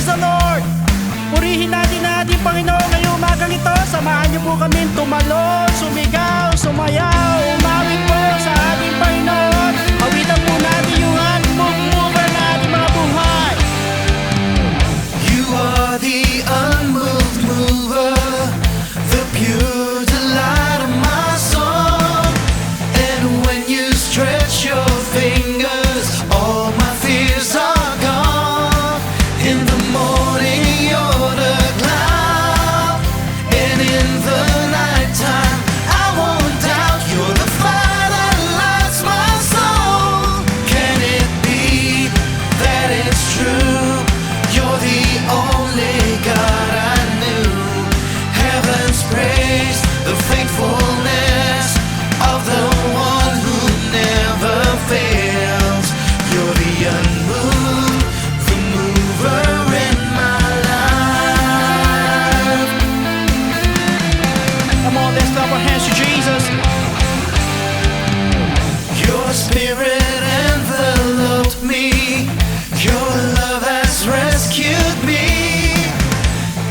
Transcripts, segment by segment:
Praise the Lord! Purihin natin ating Panginoon ngayong umagang ito. Samahan niyo po kami tumalon, sumigaw, sumayaw, umawit po sa ating Panginoon. Awitan po natin yung unmover na ating mga buhay. You are the unmoved mover, the pure delight of my soul. And when you stretch your fingers, all my fears are gone. In the morning you're the cloud, and in the nighttime I won't doubt you're the fire that lights my soul. Can it be that it's true? You're the only God I knew. Heaven's praise, the faithfulness of the one who never fails. You're the unmoved, the mover in my life. Come on, let's clap our hands to Jesus. Your spirit enveloped me. Your love has rescued me.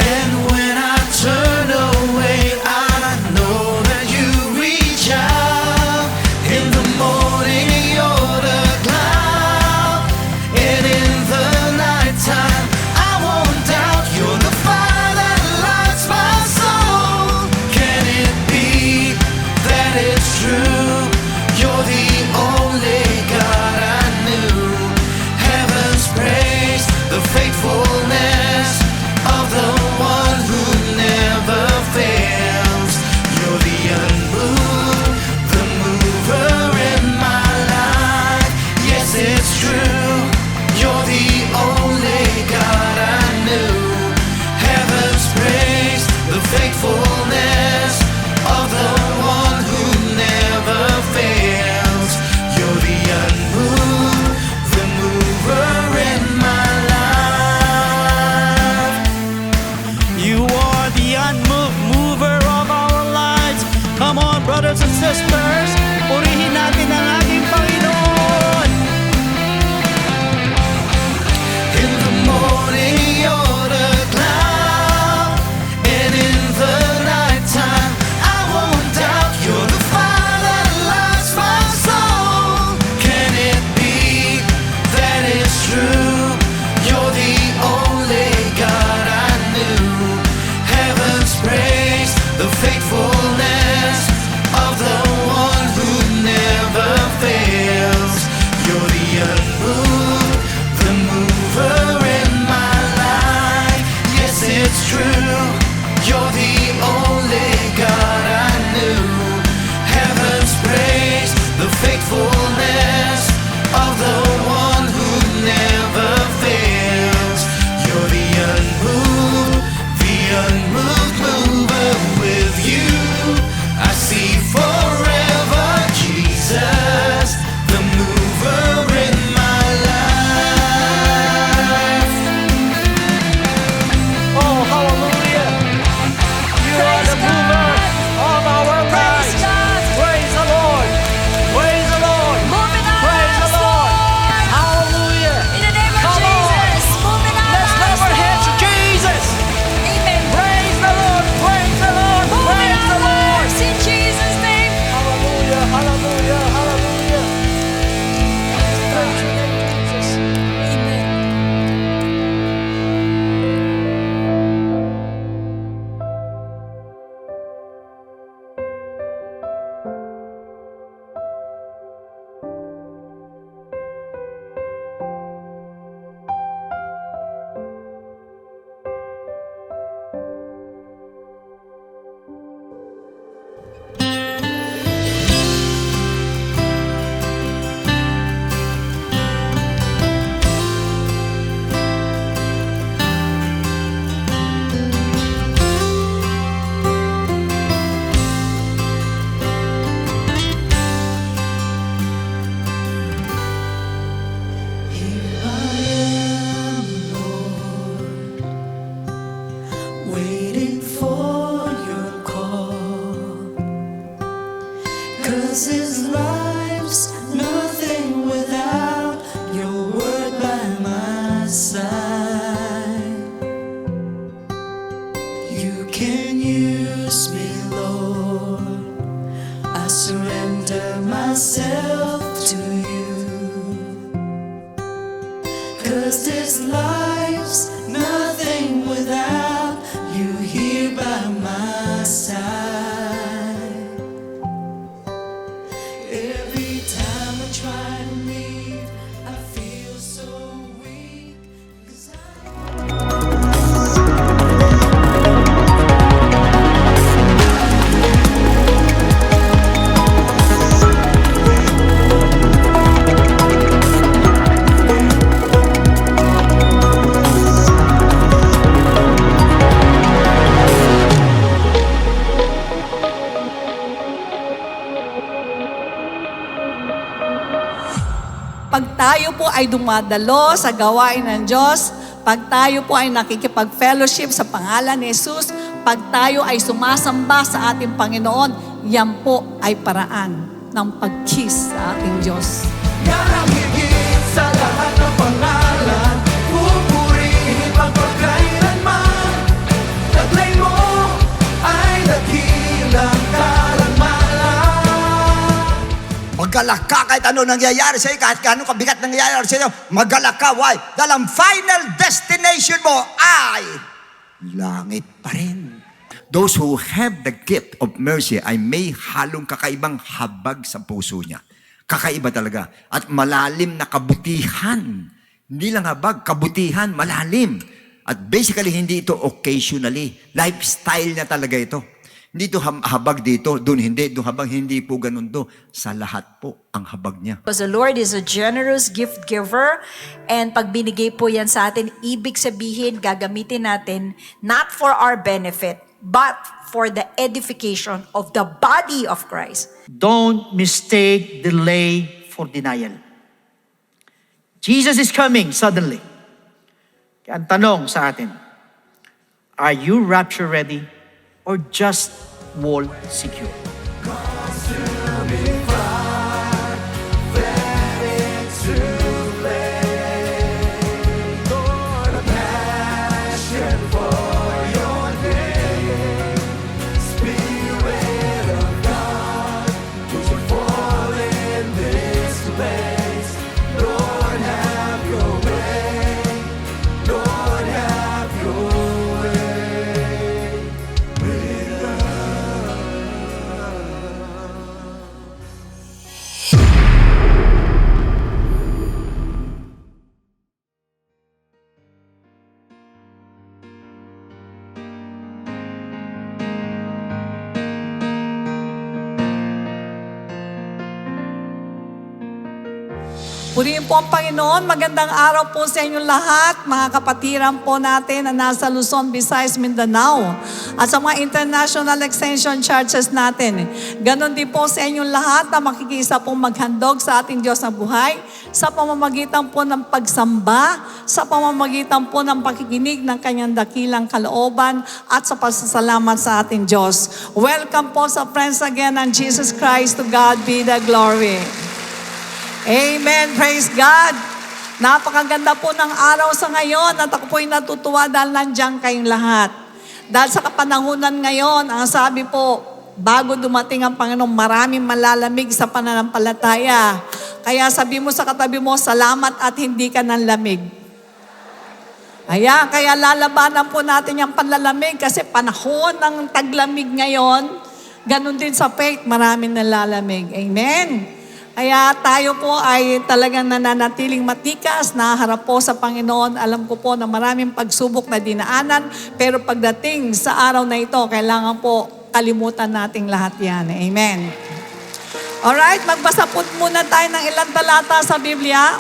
And when I turn away, I know that you reach out. In the morning, you're the cloud. And in the nighttime, I won't doubt you're the fire that lights my soul. Can it be that it's true? You're the only God I knew. Heaven's praise, the faithfulness of the one who never fails. You're the unmoved, the mover in my life. Yes, it's true. You're the only God I knew. Heaven's praise, the faithfulness of the one who never fails. You're the unmoved, the mover in my life. You are the unmoved mover of our lives. Come on, brothers and sisters, purihin natin ang ating Panginoon. In the morning you're the cloud, and in the nighttime I won't doubt you're the fire that lights my soul. Can it be that it's true? You're the only God I knew. Heaven's praise, the faithfulness of the one 'Cause this life's nothing without you here by my side. Every time I try to leave, I feel so weak. 'Cause I Pag tayo po ay dumadalo sa gawain ng Diyos, pag tayo po ay nakikipag-fellowship sa pangalan ni Jesus, pag tayo ay sumasamba sa ating Panginoon, yan po ay paraan ng pag-kiss sa ating Diyos. Yan ang higit sa lahat ng pangalan, pupurihin pagpagkailanman. Taglay mo ay dakilang karangalan. Magalak ka kahit ano nangyayari sa'yo, kahit ano kabigat nangyayari sa'yo, magalak ka. Why? Dahil ang final destination mo ay langit pa rin. Those who have the gift of mercy ay may halong kakaibang habag sa puso niya. Kakaiba talaga. At malalim na kabutihan. Hindi lang habag, kabutihan, malalim. At basically, hindi ito occasionally. Lifestyle na talaga ito. Hindi ito habag dito, doon hindi, doon habang hindi po ganun to. Sa lahat po ang habag niya. Because the Lord is a generous gift giver, and pag binigay po yan sa atin, ibig sabihin gagamitin natin not for our benefit, but for the edification of the body of Christ. Don't mistake delay for denial. Jesus is coming suddenly. Kaya ang tanong sa atin, are you rapture ready or just wall secure? Purihin po ang Panginoon. Magandang araw po sa inyong lahat, mga kapatiran po natin na nasa Luzon, Visayas, Mindanao. At sa mga international extension churches natin. Ganon din po sa inyong lahat na makikisa pong maghandog sa ating Diyos na buhay sa pamamagitan po ng pagsamba, sa pamamagitan po ng pakikinig ng kanyang dakilang kalooban at sa pasasalamat sa ating Diyos. Welcome po sa Friends Again ng Jesus Christ. To God be the glory. Amen. Praise God. Napakaganda po ng araw sa ngayon at ako po'y natutuwa dahil nandiyan kayong lahat. Dahil sa kapanahunan ngayon, ang sabi po, bago dumating ang Panginoon, maraming malalamig sa pananampalataya. Kaya sabi mo sa katabi mo, salamat at hindi ka nanlamig. Ayan, kaya lalabanan po natin yung panlalamig kasi panahon ng taglamig ngayon, ganun din sa faith, maraming nalalamig. Amen. Kaya tayo po ay talagang nananatiling matikas, naharap po sa Panginoon. Alam ko po na maraming pagsubok na dinaanan, pero pagdating sa araw na ito, kailangan po kalimutan nating lahat yan. Amen. Alright, magbasa po muna tayo ng ilang talata sa Biblia.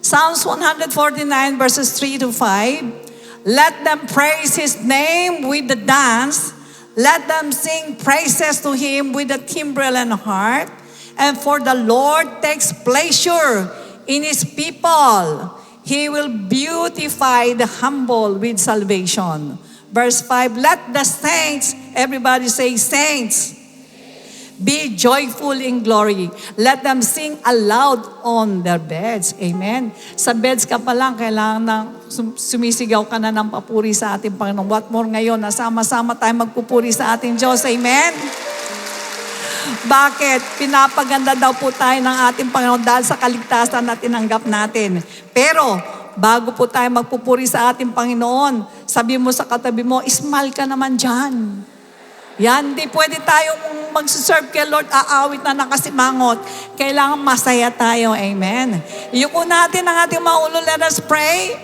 Psalms 149 verses 3 to 5. Let them praise His name with the dance. Let them sing praises to Him with the timbrel and harp. And for the Lord takes pleasure in His people. He will beautify the humble with salvation. Verse 5, let the saints, everybody say saints, be joyful in glory. Let them sing aloud on their beds. Amen. Sa beds ka pa lang, kailangan na sumisigaw ka na ng papuri sa ating Panginoon. What more ngayon, na sama-sama tayo magpupuri sa ating Diyos. Amen. Bakit? Pinapaganda daw po tayo ng ating Panginoon dahil sa kaligtasan na tinanggap natin. Pero, bago po tayo magpupuri sa ating Panginoon, sabi mo sa katabi mo, smile ka naman dyan. Yan, di pwede tayong mag-serve kay Lord, aawit na nakasimangot. Kailangan masaya tayo. Amen. Iyuko natin ang ating mga ulo. Let us pray.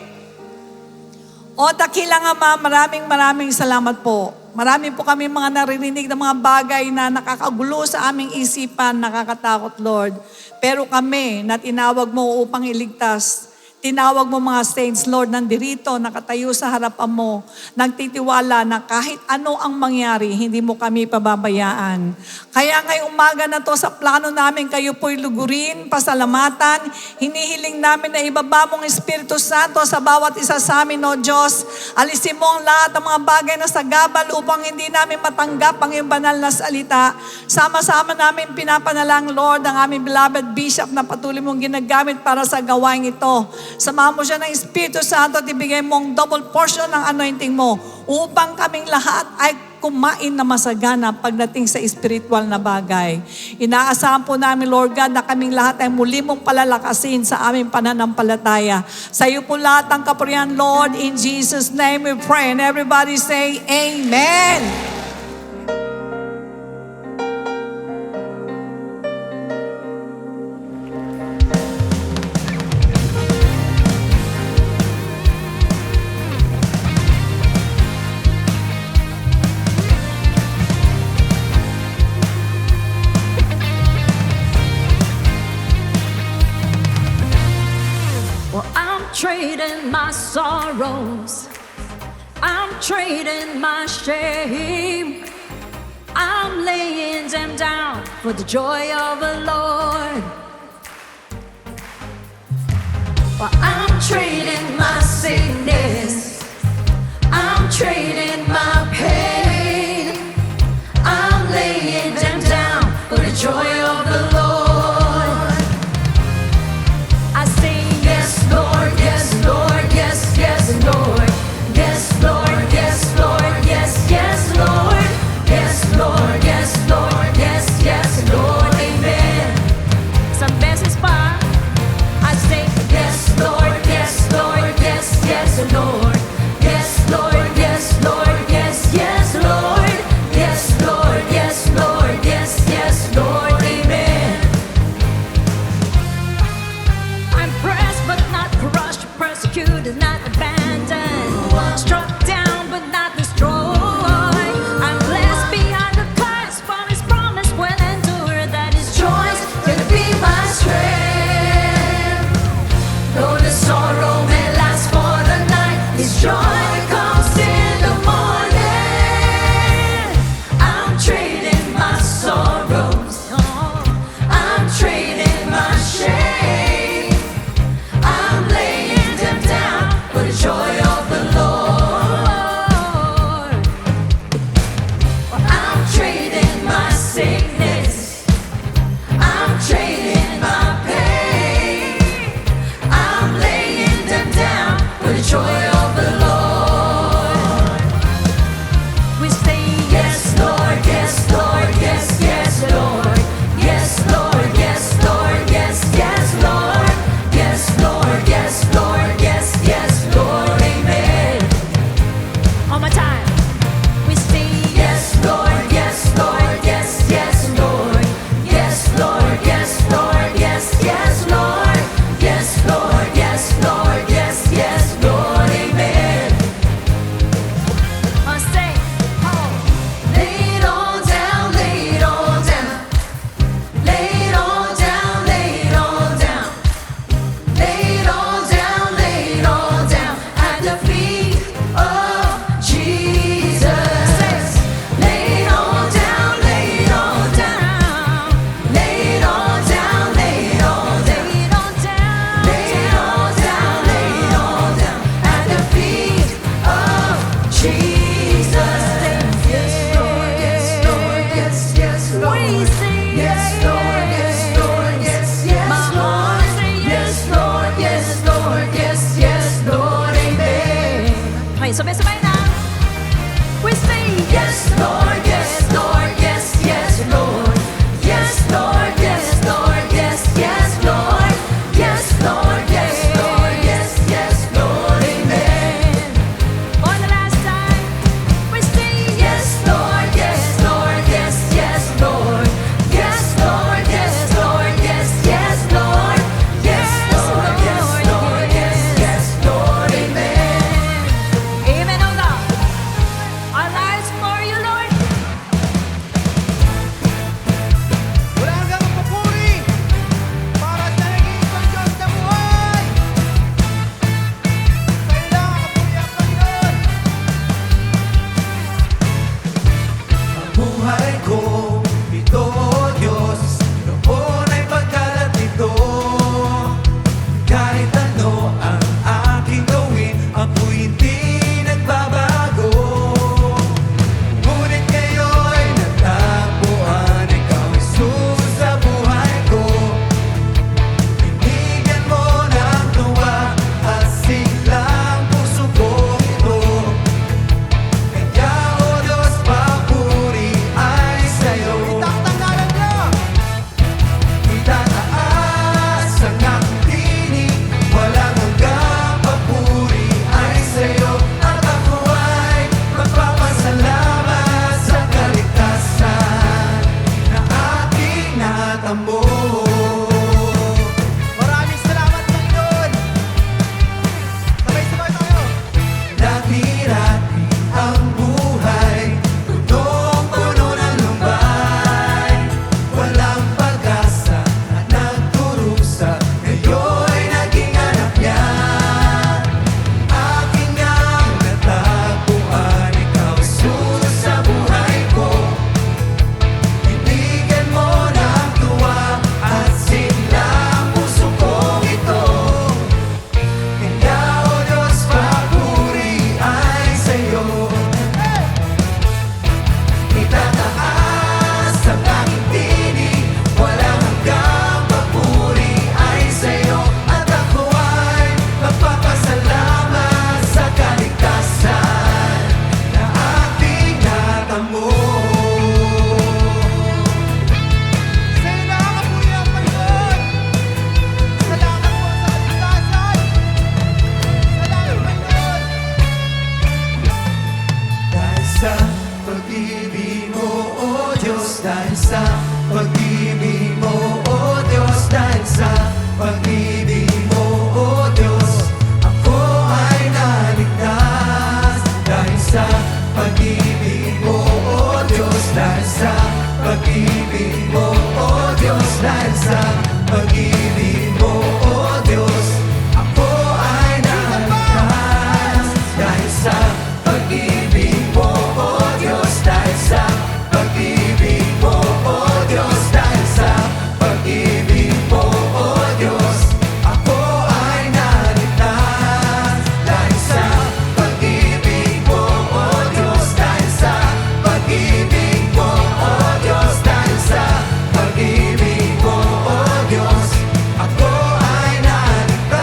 O dakilang Ama, maraming salamat po. Marami po kami mga naririnig na mga bagay na nakakagulo sa aming isipan, nakakatakot, Lord. Pero kami na tinawag mo upang iligtas, tinawag mo mga saints, Lord, nandirito, nakatayo sa harapan mo, nagtitiwala na kahit ano ang mangyari, hindi mo kami pababayaan. Kaya ngayong umaga na to, sa plano namin, kayo po'y lugurin, pasalamatan, hinihiling namin na ibaba mong Espiritu Santo sa bawat isa sa amin, O Diyos. Alisin mo ang lahat ng mga bagay na sagabal upang hindi namin matanggap ang iyong banal na salita. Sama-sama namin pinapanalang, Lord, ang aming beloved Bishop na patuloy mong ginagamit para sa gawain ito. Samahan mo siya ng Espiritu Santo at ibigay mong double portion ng anointing mo upang kaming lahat ay kumain na masagana pagdating sa spiritual na bagay. Inaasahan po namin, Lord God, na kaming lahat ay muli mong palalakasin sa aming pananampalataya. Sa iyo po lahat ang kapurihan, Lord. In Jesus' name we pray. And everybody say, Amen. Well, I'm trading my sorrows. I'm trading my shame. I'm laying them down for the joy of the Lord. Well, I'm trading my sickness. I'm trading my pain. I'm laying them down for the joy of the Lord. I say yes, Lord, yes, Lord, yes, yes, Lord. Yes, Lord, yes, Lord, yes, yes, Lord. Yes, Lord, yes, Lord, yes, yes, Lord. Amen. Some veces pa, I say yes, Lord, yes, Lord, yes, yes, Lord. Yes, Lord, yes, Lord, yes, yes, Lord. Yes, Lord, yes, Lord, yes, yes, Lord. Amen. I'm pressed but not crushed, persecuted, not abandoned, struck down but not destroyed. I'm blessed beyond the curse, for His promise will endure. That His joy's gonna be my strength. Though the sorrow may last for the night, His joy comes in the morning. I'm trading my sorrows. I'm trading my shame. I'm laying them down for the joy of the Lord. I'm trading my sickness. I'm trading my pain. I'm laying them down for the joy of the Lord. We say yes, Lord, yes, Lord, yes, yes, Lord. Yes, Lord, yes, Lord, yes, yes, Lord. Yes, Lord, yes, Lord, yes, yes, Lord. Amen. One more time. We say yes, Lord, yes, Lord, yes, yes, Lord. Yes, Lord, yes, Lord, yes, yes, Lord. Yes, Lord, yes, Lord, yes, yes, Lord. Amen. I say, oh, lay it all down, lay it all down. Lay it all down, lay it all down. Lay it all down, lay it all down at the feet of Jesus. Lay it all down, lay it all down. Lay it all down, lay it all down. Lay it all down, lay it all down. Lay it all down at the feet of Jesus. Yes, Lord, yes, Lord, yes, yes, Lord. Yes, Lord, yes, Lord, yes, yes, Lord. Yes, Lord, yes, Lord, yes, yes, Lord. Amen. Okay, sabay-sabay na. We say yes, Lord, yes, Lord, yes, yes, Lord. dahil sa pag-ibig mo, O Diyos, dahil sa pag-ibig mo, O Diyos, ako ay naligtas. Dahil sa pag-ibig mo, O Diyos, dahil sa pag-ibig mo, O Diyos, dahil sa pag-ibig mo, O Diyos, ako ay naligtas. Dahil sa pag-ibig mo, O Diyos, dahil sa pag-ibig mo, O Diyos, dahil sa pag-ibig mo, O Diyos, ako ay naligtas. Dahil sa pag-ibig mo, O Diyos, dahil sa pag-ibig mo, O Diyos, dahil sa pag-ibig mo, O Diyos, ako ay naligtas.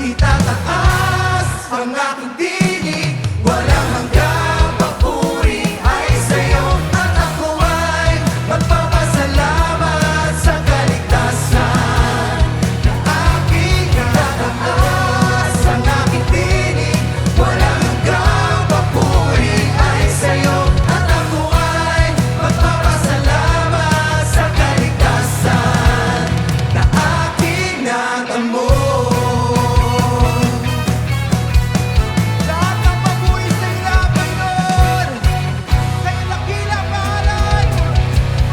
Itataas ang aking tinig, walang hanggang papuri ay sa'yo, at ako ay magpapasalamat sa kaligtasan na aking itataas. Ang aking tinig, walang hanggang papuri ay sa'yo, at ako ay magpapasalamat sa kaligtasan na aking natamo. Lahat ng papuri sa iyo, Panginoon, sa iyong dakilang pangalan.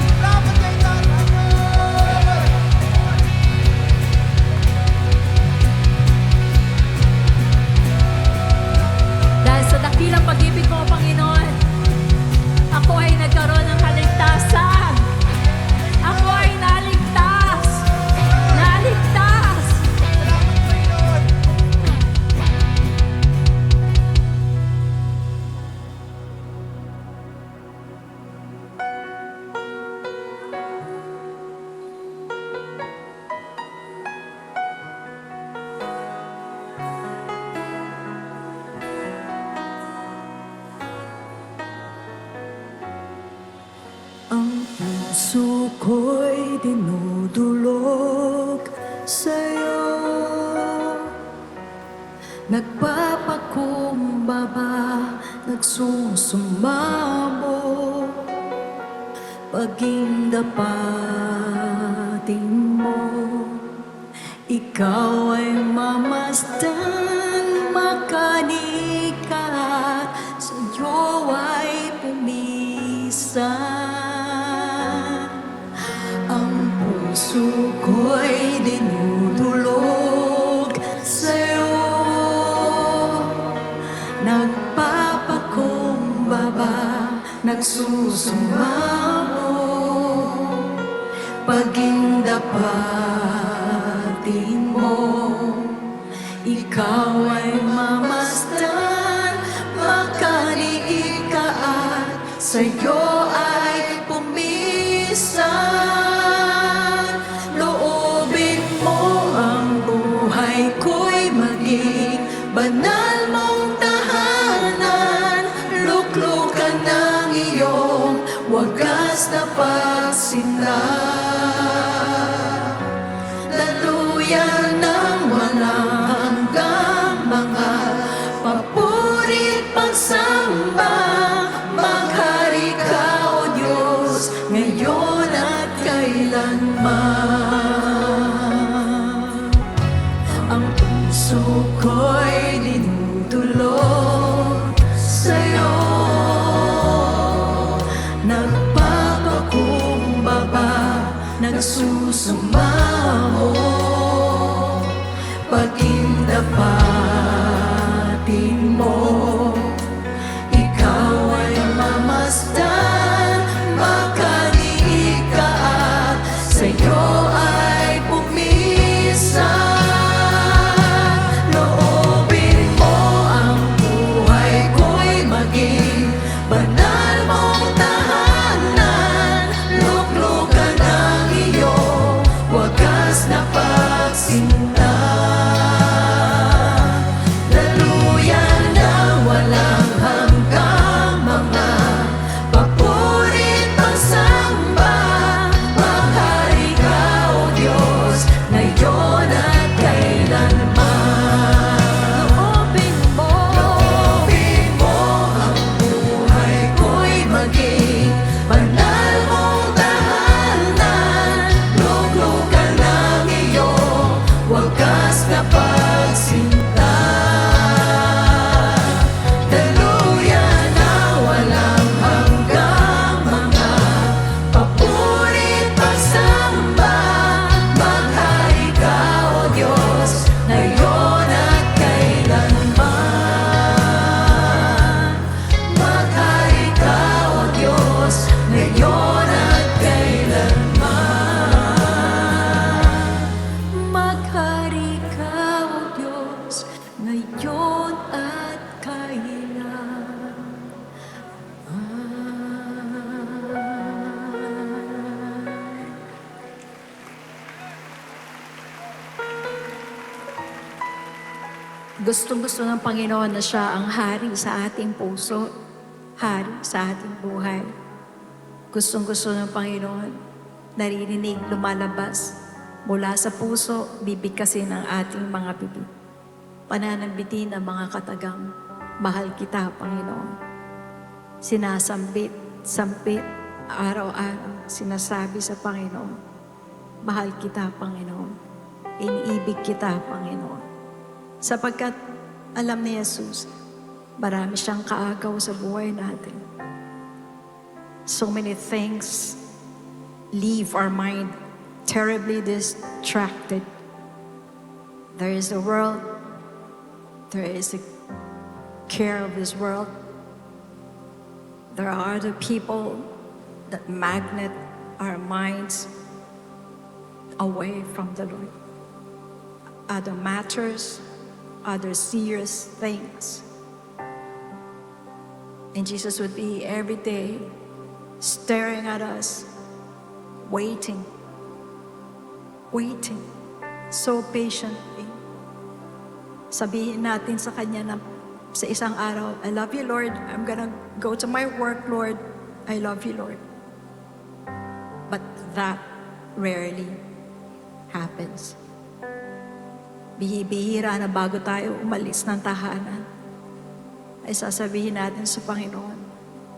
Salamat sa iyo, Panginoon. Dahil sa dakilang pag-ibig mo, Panginoon, ako ay nagkaroon ng kaligtasan. Ako ay naligtas. Naligtas. Salamat, Panginoon. Ang puso ko'y dinudulog sa'yo, nagpapakumbaba, nagsusumamo, paging dapatin mo, ikaw ay mamasdan, makanikat, sa'yo ay pumisan. Ang puso ko'y dinudulog sa'yo, nagpapakumbaba, nagsusumamo, paging dapatin mo, ikaw ay mamasdan, makaniikaat, sa'yo ay pumisan. Loobin mo ang buhay ko'y maging banal mong tahanan, luklukan ng iyong wagas na pagsinlan. Daluyan ng walang hanggang mga papuri pagsamba, maghari ka, O Diyos, ngayon at kailanman. Ang puso ko'y dinudulog sa'yo, nagpapakumbaba, nagsusumamo, paging dapatin mo, ikaw ay mamasdan, makaniikaat, sa'yo ay pumisan. Loobin mo ang buhay ko'y maging banal mong tahanan, luklukan ng iyong wagas na pagsinta. Daluyan ng Gustong-gusto ng Panginoon na siya ang hari sa ating puso, hari sa ating buhay. Gustong-gusto ng Panginoon, naririnig, lumalabas mula sa puso, bibigkasin ang ating mga bibig. Pananambitin ang mga katagang, mahal kita, Panginoon. Sinasambit, sampit, araw-araw, sinasabi sa Panginoon, mahal kita, Panginoon. Iniibig kita, Panginoon. Sapagkat alam ni Jesus, marami siyang kaagaw sa buhay natin. So many things leave our mind terribly distracted. There is the world, there is the care of this world, there are other people that magnet our minds away from the Lord. Other matters, other serious things. And Jesus would be every day staring at us, waiting, so patiently. Sabihin natin sa Kanya na sa isang araw, I love you, Lord. I'm gonna go to my work, Lord. I love you, Lord. But that rarely happens. Bihira na bago tayo umalis ng tahanan, ay sasabihin natin sa Panginoon,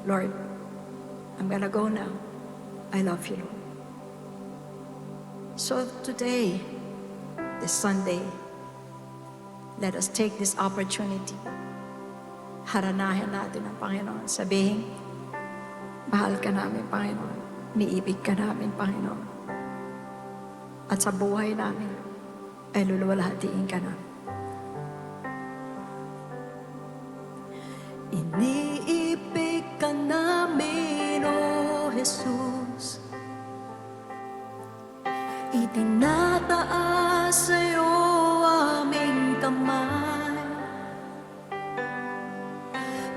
Lord, I'm gonna go now. I love you, Lord. So today, this Sunday, let us take this opportunity. Haranahin natin ang Panginoon. Sabihin, mahal ka namin, Panginoon. Niibig ka namin, Panginoon. At sa buhay namin, ay luluwalhatiin ka na. Iniibig ka namin, O Jesus. Itinataas sa'yo aming kamay.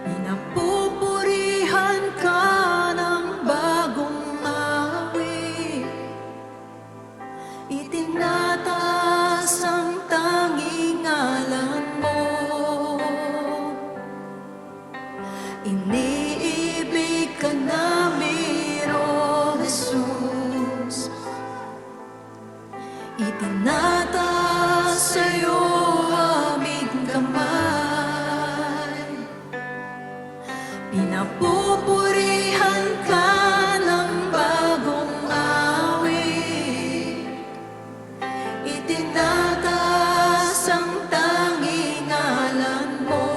Pinapupurihan ka ng bagong awit. Itinataas ang tanging ngalan mo. Iniibig ka namin, O Jesus. Itinataas sa'yo aming kamay. Pinapupurihan ka ng bagong awit. Itinataas ang tanging ngalan mo.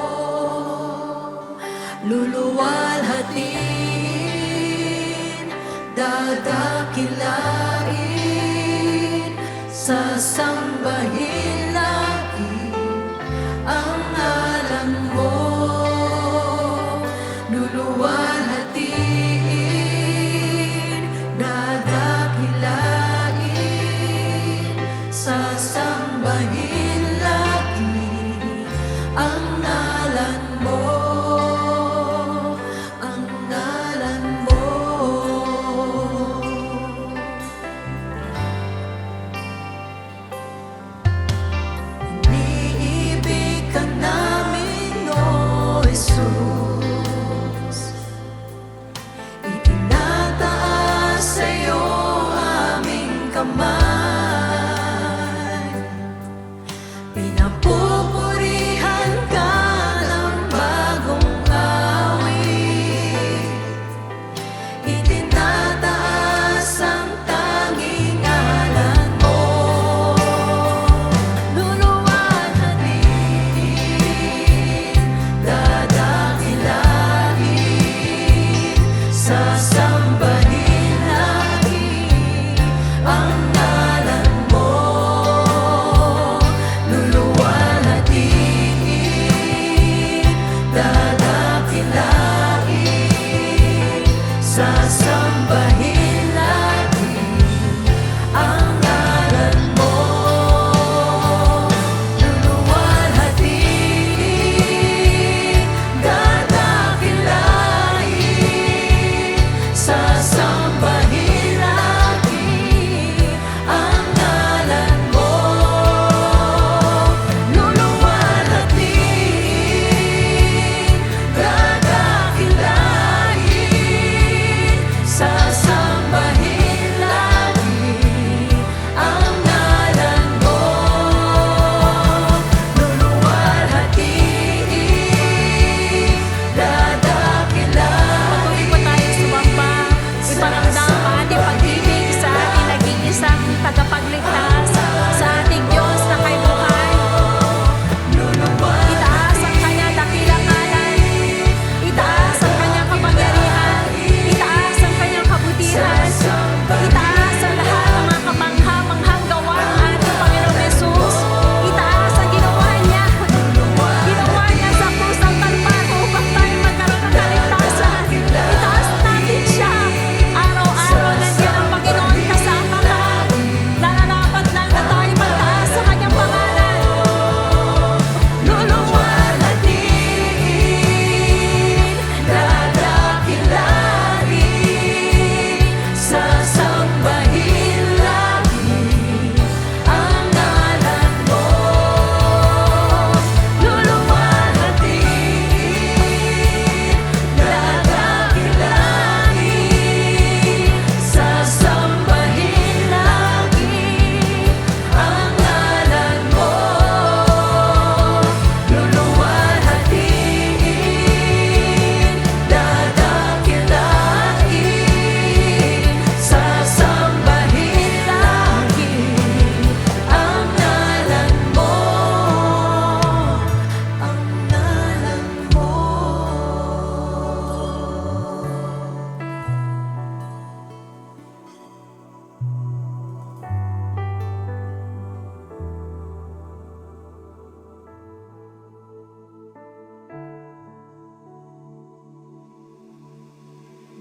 Luluwalhatin, dadakilain, sasambahin lagi ang ngalan mo. Luluwalhatin, dadakilain, sasambahin lagi ang ngalan mo. Ang ngalan mo. Iniibig ka namin, O Jesus. Itinataas sa'yo aming kamay. Pinapupurihan ka ng bagong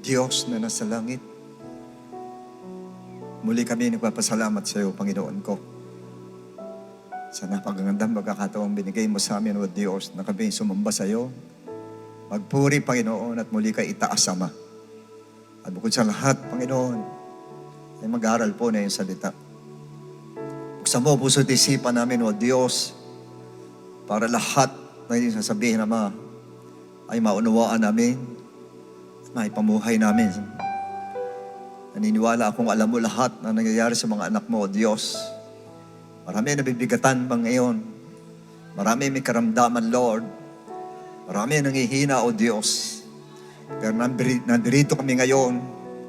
Diyos na nasa langit, muli kami nagpapasalamat sa iyo, Panginoon ko. Sa napakagandang pagkakataong binigay mo sa amin, O Diyos, na kami sumamba sa iyo. Magpuri, Panginoon, at muli ka itaas, Ama. At bukod sa lahat, Panginoon, ay mag-aaral po na yung salita. Buksan mo puso at isipan namin, O Diyos, para lahat na yung sasabihin, Ama, ay maunawaan namin at maipamuhay namin. Naniniwala akong alam mo lahat na nangyayari sa mga anak mo, O Diyos. Marami nabibigatan bang ngayon? Marami may karamdaman, Lord. Marami nangihina, O Diyos. Pero nandirito kami ngayon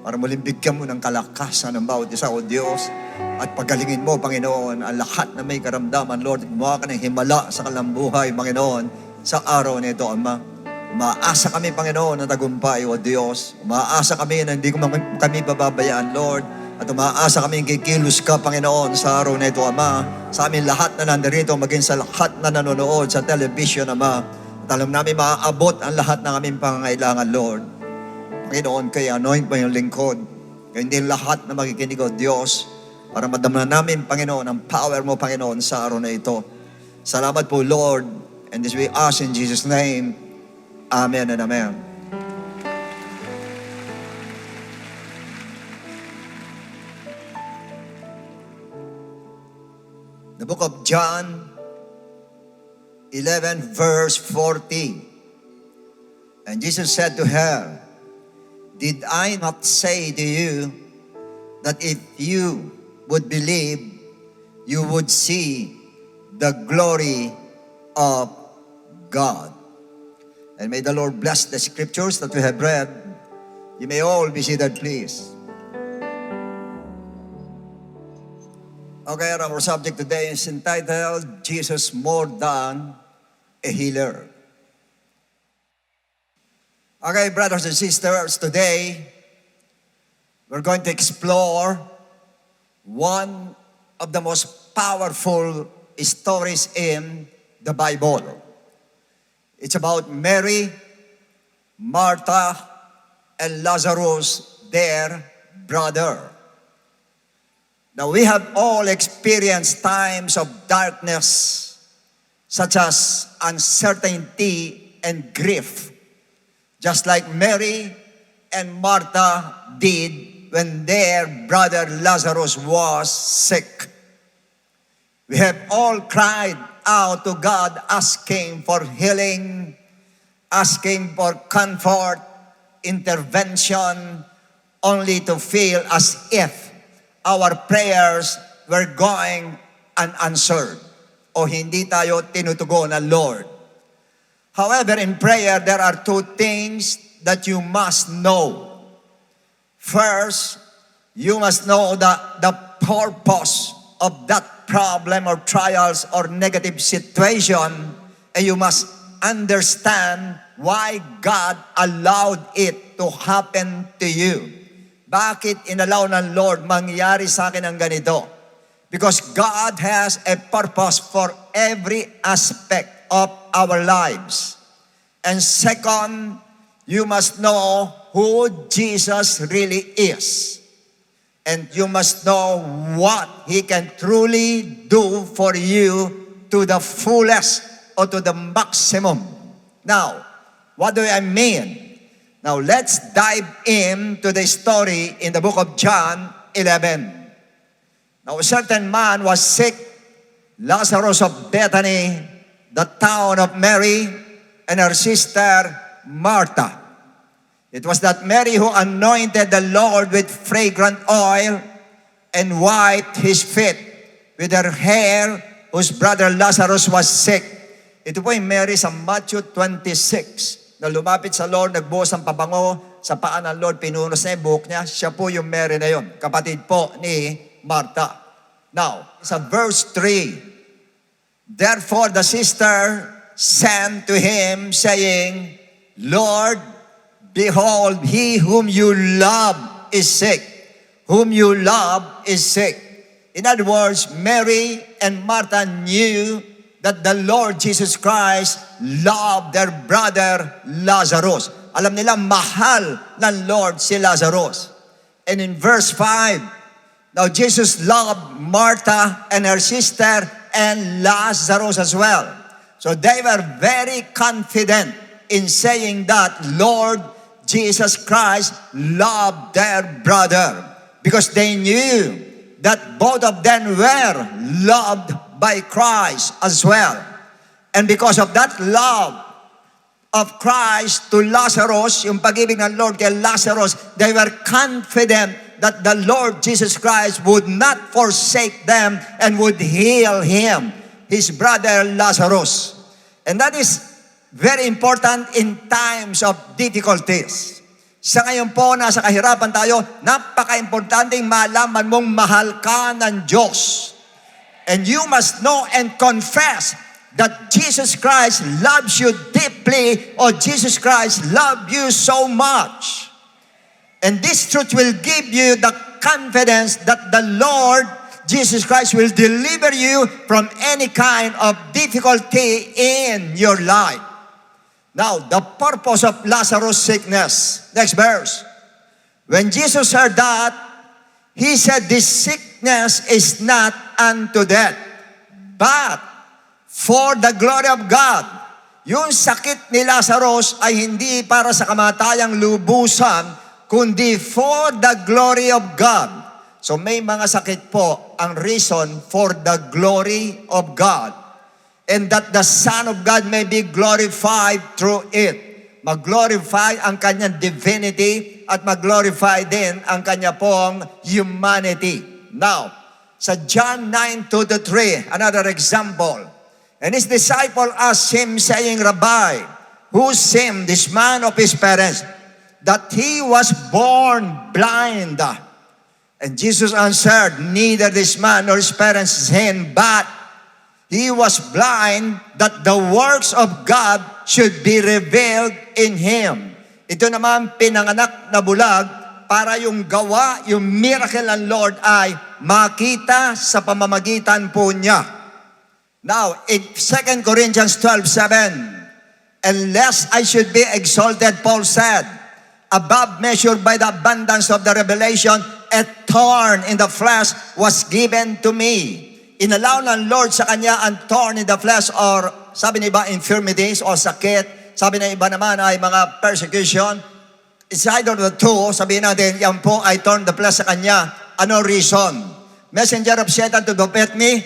para muling bigyan mo ng kalakasan ng bawat isa, O Diyos. At pagalingin mo, Panginoon, ang lahat na may karamdaman, Lord. Gumawa ka ng himala sa kalambuhay, Panginoon, sa araw na ito, Ama. Umaasa kami, Panginoon, na tagumpay, O Diyos. Umaasa kami na hindi kami bababayaan, Lord. At umaasa kami kikilos ka, Panginoon, sa araw na ito, Ama. Sa amin lahat na nandirito, maging sa lahat na nanonood sa television, Ama. At alam namin maaabot ang lahat ng aming pangangailangan, Lord. Panginoon, kaya anoint mo yung lingkod. Kaya hindi lahat na makikinig, O Diyos, para madamnan namin, Panginoon, ang power mo, Panginoon, sa araw na ito. Salamat po, Lord. And this we ask in Jesus' name. Amen and amen. The book of John 11 verse 40. And Jesus said to her, "Did I not say to you that if you would believe, you would see the glory of God?" And may the Lord bless the scriptures that we have read. You may all be seated, please. Okay, our subject today is entitled, Jesus More Than a Healer. Okay, brothers and sisters, today we're going to explore one of the most powerful stories in the Bible. It's about Mary, Martha, and Lazarus, their brother. Now, we have all experienced times of darkness, such as uncertainty and grief, just like Mary and Martha did when their brother Lazarus was sick. We have all cried out to God, asking for healing, asking for comfort, intervention, only to feel as if our prayers were going unanswered o hindi tayo tinutugon ng Lord. However, in prayer, there are two things that you must know. First, you must know the purpose of that problem or trials or negative situation, and you must understand why God allowed it to happen to you. Bakit inalaw ng Lord mangyari sa akin ang ganito? Because God has a purpose for every aspect of our lives. And second, you must know who Jesus really is. And you must know what He can truly do for you to the fullest or to the maximum. Now, what do I mean? Now, let's dive into the story in the book of John 11. Now, a certain man was sick, Lazarus of Bethany, the town of Mary, and her sister Martha. It was that Mary who anointed the Lord with fragrant oil and wiped His feet with her hair, whose brother Lazarus was sick. Ito po yung Mary sa Matthew 26. Na lumapit sa Lord, nagbuhos ng pabango sa paan ng Lord, pinunos na yung buhok niya. Siya po yung Mary na yun, kapatid po ni Martha. Now, sa verse 3, therefore the sister sent to him, saying, Lord, behold, he whom you love is sick. Whom you love is sick. In other words, Mary and Martha knew that the Lord Jesus Christ loved their brother Lazarus. Alam nila, mahal ng Lord si Lazarus. And in verse 5, now Jesus loved Martha and her sister and Lazarus as well. So they were very confident in saying that Lord Jesus Christ loved their brother because they knew that both of them were loved by Christ as well. And because of that love of Christ to Lazarus, yung pag-ibig ng Lord kay Lazarus, they were confident that the Lord Jesus Christ would not forsake them and would heal him, his brother Lazarus. And that is very important in times of difficulties. Sa ngayon po, nasa kahirapan tayo, napaka-importanting malaman mong mahal ka ng Diyos. And you must know and confess that Jesus Christ loves you deeply or Jesus Christ loves you so much. And this truth will give you the confidence that the Lord Jesus Christ will deliver you from any kind of difficulty in your life. Now, the purpose of Lazarus' sickness. Next verse. When Jesus heard that, he said, this sickness is not unto death, but for the glory of God. Yung sakit ni Lazarus ay hindi para sa kamatayang lubusan, kundi for the glory of God. So may mga sakit po ang reason for the glory of God. And that the Son of God may be glorified through it. Mag-glorify ang kanyang divinity at mag-glorify din ang kanya pong humanity. Now, sa John 9:2-3, another example. And his disciple asked him, saying, Rabbi, who sinned, this man of his parents, that he was born blind? And Jesus answered, neither this man nor his parents sinned, but he was blind that the works of God should be revealed in him. Ito naman pinanganak na bulag para yung gawa, yung miracle ng Lord ay makita sa pamamagitan po niya. Now, in 2 Corinthians 12:7, unless I should be exalted, Paul said, above measure by the abundance of the revelation, a thorn in the flesh was given to me. Inalaw ng Lord sa kanya ang thorn in the flesh, or sabi na iba, infirmities o sakit. Sabi na iba naman ay mga persecution. It's either the two. Sabihin natin, yan po ay thorn in the flesh sa kanya. Ano reason? Messenger of Satan to defeat me,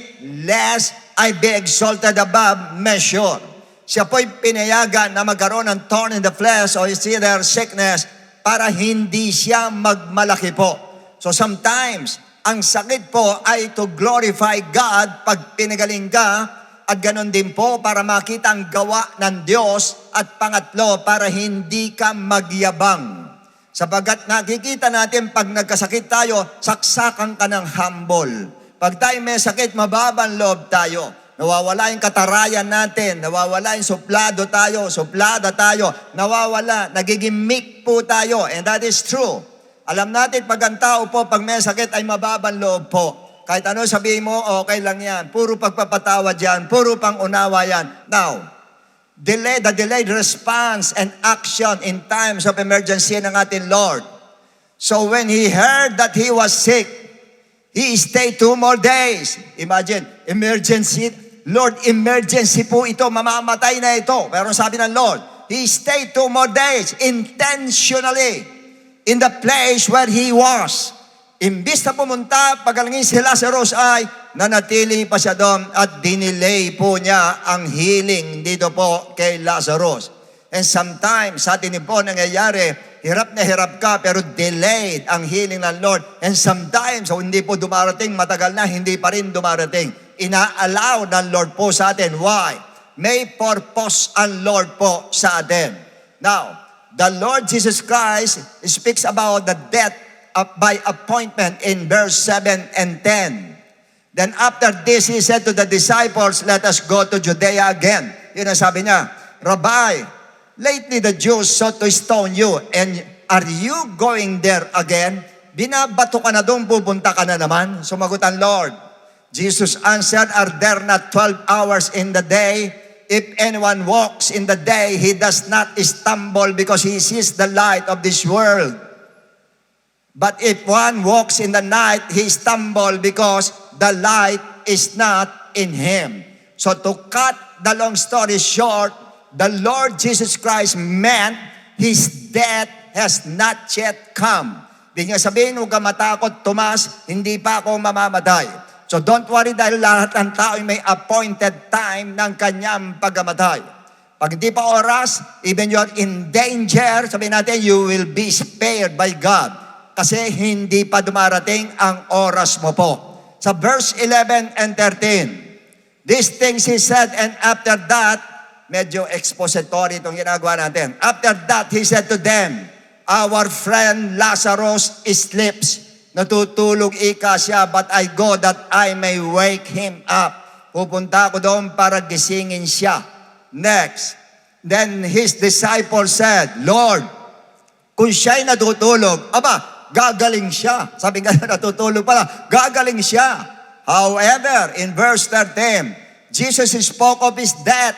lest I be exalted above measure. Siya po'y pinayagan na magkaroon ng thorn in the flesh o either sickness para hindi siya magmalaki po. So sometimes, ang sakit po ay to glorify God pag pinagaling ka, at ganon din po para makita ang gawa ng Diyos, at pangatlo, para hindi ka magyabang. Sapagat nakikita natin pag nagkasakit tayo, saksakan ka ng humble. Pag tayo may sakit, mababang loob tayo. Nawawala yung katarayan natin, nawawala yung suplada tayo, nawawala, nagiging meek po tayo, and that is true. Alam natin, pag ang tao po, pag may sakit, ay mababang loob po. Kahit ano sabihin mo, okay lang yan. Puro pagpapatawad yan, puro pangunawa yan. Now, the delayed response and action in times of emergency ng ating Lord. So when he heard that he was sick, he stayed 2 more days. Imagine, emergency. Lord, emergency po ito, mamamatay na ito. Pero sabi ng Lord, he stayed 2 more days intentionally in the place where he was. Imbis na pumunta, pagalangin si Lazarus ay nanatili pa siya doon at dinelay po niya ang healing dito po kay Lazarus. And sometimes, sa atin po nangyayari, hirap na hirap ka pero delayed ang healing ng Lord. And sometimes, hindi po dumarating, matagal na, hindi pa rin dumarating. Ina-allow ng Lord po sa atin. Why? May purpose ang Lord po sa atin. Now, the Lord Jesus Christ speaks about the death by appointment in verse 7 and 10. Then after this, he said to the disciples, let us go to Judea again. Yun ang sabi niya, Rabbi, lately the Jews sought to stone you, and are you going there again? Binabato ka na doon, pupunta ka na naman. Sumagot ang Lord. Jesus answered, are there not 12 hours in the day? If anyone walks in the day, he does not stumble because he sees the light of this world. But if one walks in the night, he stumbles because the light is not in him. So to cut the long story short, the Lord Jesus Christ meant His death has not yet come. Di niya sabihin, huwag ka matakot, Tomas, hindi pa ako mamamatay. So don't worry dahil lahat ng tao ay may appointed time ng kanyang pagkamatay. Pag hindi pa oras, even you're in danger, sabihin natin, you will be spared by God. Kasi hindi pa dumarating ang oras mo po. Sa verse 11 and 13, these things He said, and after that, medyo expository itong ginagawa natin. After that, He said to them, our friend Lazarus sleeps. Natutulog ika siya, but I go that I may wake him up. Pupunta ako doon para gisingin siya. Next. Then His disciples said, Lord, kung siya'y natutulog, gagaling siya. Sabi nga natutulog pala, gagaling siya. However, in verse 13, Jesus spoke of His death.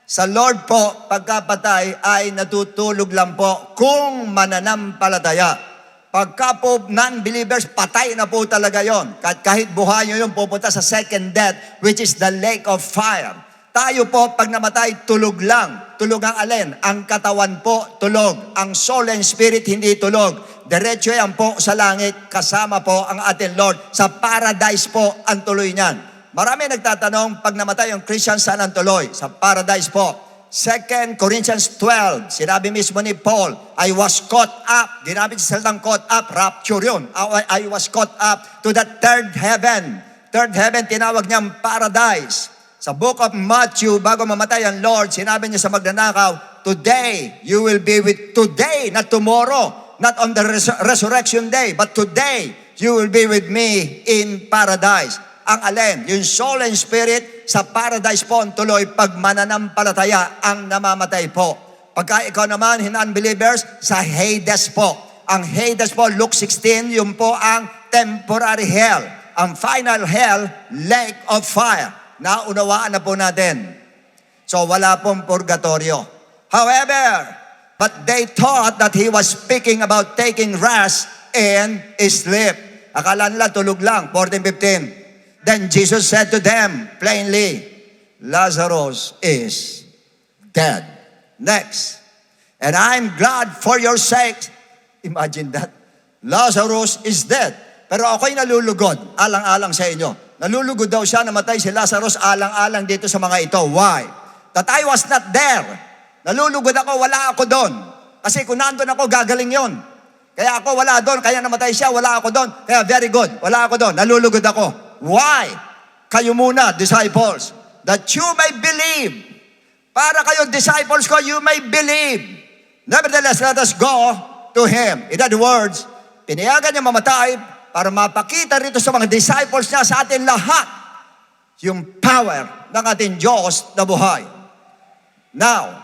Sa Lord po, pagkapatay ay natutulog lang po kung mananampalataya. Pagka po non-believers, patay na po talaga yon. Kahit buhay nyo yun, pupunta sa second death, which is the lake of fire. Tayo po, pag namatay, tulog lang. Tulog ang alin? Ang katawan po, tulog. Ang soul and spirit, hindi tulog. Diretso yan po sa langit, kasama po ang ating Lord. Sa paradise po ang tuloy niyan. Marami nagtatanong, pag namatay yung Christian, saan ang tuloy? Sa paradise po. 2 Corinthians 12, sinabi mismo ni Paul, I was caught up. Ginamit sa salitang caught up, rapture yun. I was caught up to the third heaven. Third heaven, tinawag niyang paradise. Sa book of Matthew, bago mamatay ang Lord, sinabi niya sa magnanakaw, today, you will be with, today, not tomorrow, not on the resurrection day, but today, you will be with me in paradise. Ang alin, yung soul and spirit, sa paradise po ang tuloy pag mananampalataya ang namamatay po. Pagka ikaw naman, unbelievers, sa Hades po. Ang Hades po, Luke 16, yun po ang temporary hell. Ang final hell, lake of fire. Naunawaan na po natin. So wala pong purgatorio. However, but they thought that He was speaking about taking rest and sleep. Akala nila tulog lang, 14:15. Then Jesus said to them plainly, Lazarus is dead. Next. And I'm glad for your sake. Imagine that. Lazarus is dead. Pero ako'y nalulugod, alang-alang sa inyo. Nalulugod daw siya, namatay si Lazarus, alang-alang dito sa mga ito. Why? That I was not there. Nalulugod ako, wala ako doon. Kasi kung nandun ako, gagaling yon. Kaya ako wala doon, kaya namatay siya, wala ako doon. Kaya very good, wala ako doon, nalulugod ako. Why? Kayo muna, disciples, that you may believe. Para kayo, disciples ko, you may believe. Nevertheless, let us go to Him. In other words, pinayagan niya mamatay para mapakita rito sa mga disciples niya sa atin lahat yung power ng ating Diyos na buhay. Now,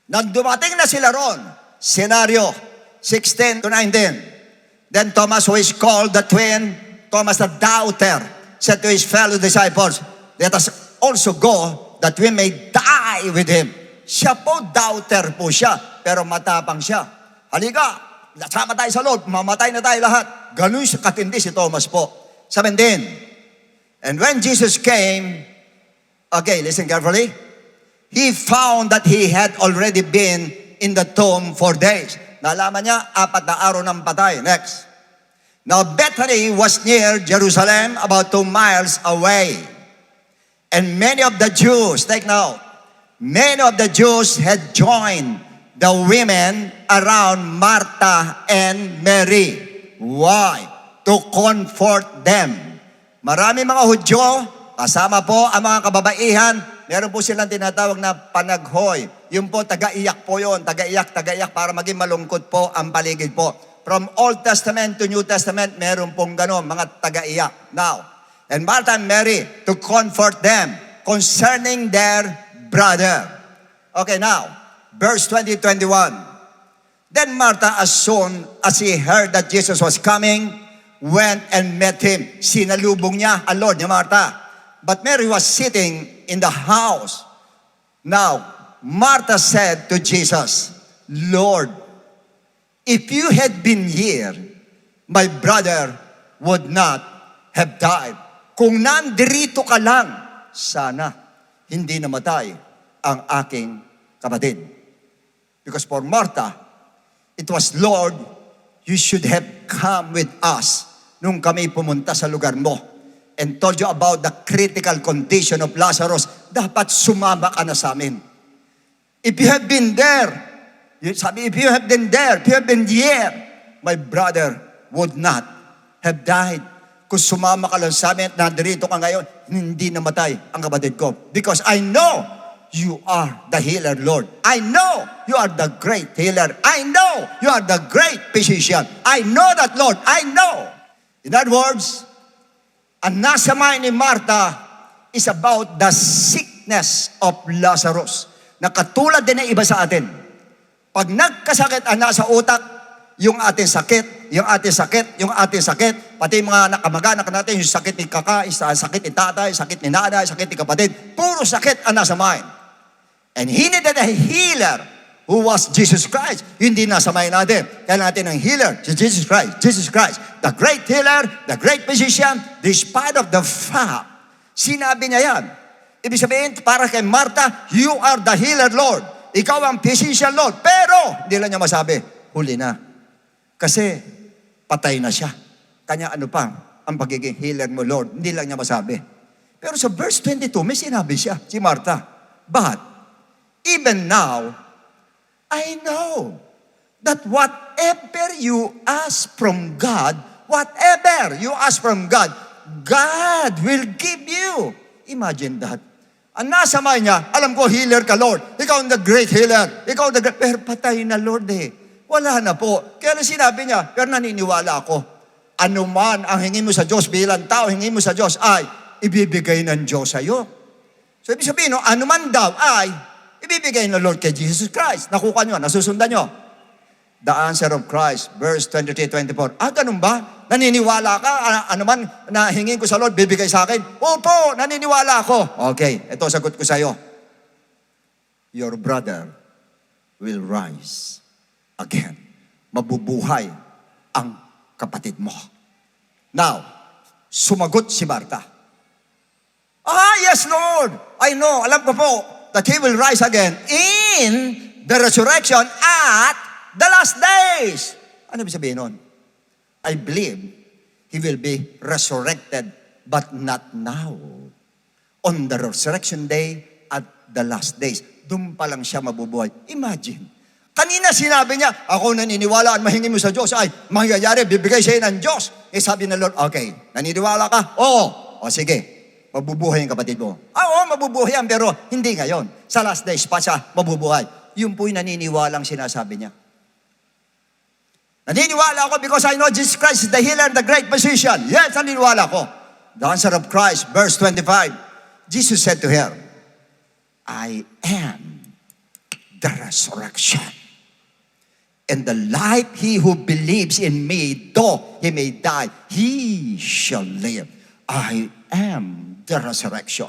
nang dumating na sila ron, scenario 16 to 19, then Thomas, who is called the twin, Thomas the doubter, said to his fellow disciples, let us also go that we may die with Him. Siya po, doubter po siya, pero matapang siya. Halika, sama tayo sa Lord, mamatay na tayo lahat. Ganun siya katindi si Thomas po. 17. And when Jesus came, okay, listen carefully, He found that He had already been in the tomb 4 days. Nalaman niya, 4 na araw ng patay. Next. Now Bethany was near Jerusalem, about 2 miles away. And many of the Jews, take note, many of the Jews had joined the women around Martha and Mary. Why? To comfort them. Marami mga Hudyo, kasama po ang mga kababaihan, meron po silang tinatawag na panaghoy. Yung po, taga-iyak po yun, taga-iyak para maging malungkot po ang paligid po. From Old Testament to New Testament, meron pong gano'n, mga taga-iyak. Now, and Martha and Mary to comfort them concerning their brother. Okay, now, verse 20-21. Then Martha, as soon as she heard that Jesus was coming, went and met Him. Sinalubong niya ang Lord ni Martha. But Mary was sitting in the house. Now, Martha said to Jesus, Lord, if you had been here, my brother would not have died. Kung nandirito ka lang, sana hindi namatay ang aking kapatid. Because for Martha, it was, Lord, you should have come with us nung kami pumunta sa lugar mo and told you about the critical condition of Lazarus. Dapat sumama ka na sa amin. If you have been there, sabi, if you have been there, if you have been here, my brother would not have died. Kung sumama ka lang sa amin at nadirito ka ngayon, hindi namatay ang kapatid ko. Because I know you are the healer, Lord. I know you are the great healer. I know you are the great physician. I know that, Lord. I know. In other words, ang nasa mind ni Martha is about the sickness of Lazarus. Na katulad din ng iba sa atin. Pag nagkasakit ang nasa utak, yung ating sakit, yung ating sakit, yung ating sakit, pati mga nakamag-anak natin, yung sakit ni kaka, sakit ni tatay, sakit ni nanay, sakit ni kapatid, puro sakit ang nasa mind. And he needed a healer who was Jesus Christ. Hindi nasa mind natin. Kaya natin ang healer, si Jesus Christ. Jesus Christ, the great healer, the great physician, despite of the fact, sinabi niya yan. Ibig sabihin, para kay Martha, you are the healer, Lord. Ikaw ang physician, Lord. Pero, hindi lang niya masabi, huli na. Kasi, patay na siya. Kanya ano pa, ang pagiging healer mo, Lord. Hindi lang niya masabi. Pero sa verse 22, may sinabi siya, si Martha. But, even now, I know that whatever you ask from God, God will give you. Imagine that. Ang nasa mind niya, alam ko, healer ka, Lord. Ikaw ang the great healer. Ikaw ang the great... Pero patay na, Lord eh. Wala na po. Kaya sinabi niya, pero naniniwala ako. Ano man ang hingin mo sa Diyos bilang tao, hingin mo sa Diyos ay ibibigay ng Diyos sa iyo. So, ibig sabihin, no, ano man daw ay ibibigay ng Lord kay Jesus Christ. Nakuha nyo, nasusundan nyo. The answer of Christ, verse 23-24. Ganun ba? Naniniwala ka? Ano man na hingin ko sa Lord, bibigay sa akin? Opo, naniniwala ako. Okay, ito sagot ko sa iyo. Your brother will rise again. Mabubuhay ang kapatid mo. Now, sumagot si Martha. Yes, Lord. I know, alam ko po, that He will rise again in the resurrection at the last days. Ano ibig sabihin nun? I believe He will be resurrected, but not now. On the resurrection day at the last days. Doon pa lang siya mabubuhay. Imagine. Kanina sinabi niya, ako naniniwala at mahingin mo sa Diyos ay mangyayari, bibigay sa'yo ng Diyos. Sabi ng Lord, okay, naniniwala ka? Oo. O sige, mabubuhay ang kapatid mo. Oo, mabubuhay yan, pero hindi ngayon. Sa last days pa siya mabubuhay. Yun po'y naniniwalang sinasabi niya. Naniniwala ako because I know Jesus Christ is the healer, the great physician. Yes, naniniwala ko. The answer of Christ, verse 25. Jesus said to her, I am the resurrection. And the life, he who believes in me, though he may die, he shall live. I am the resurrection.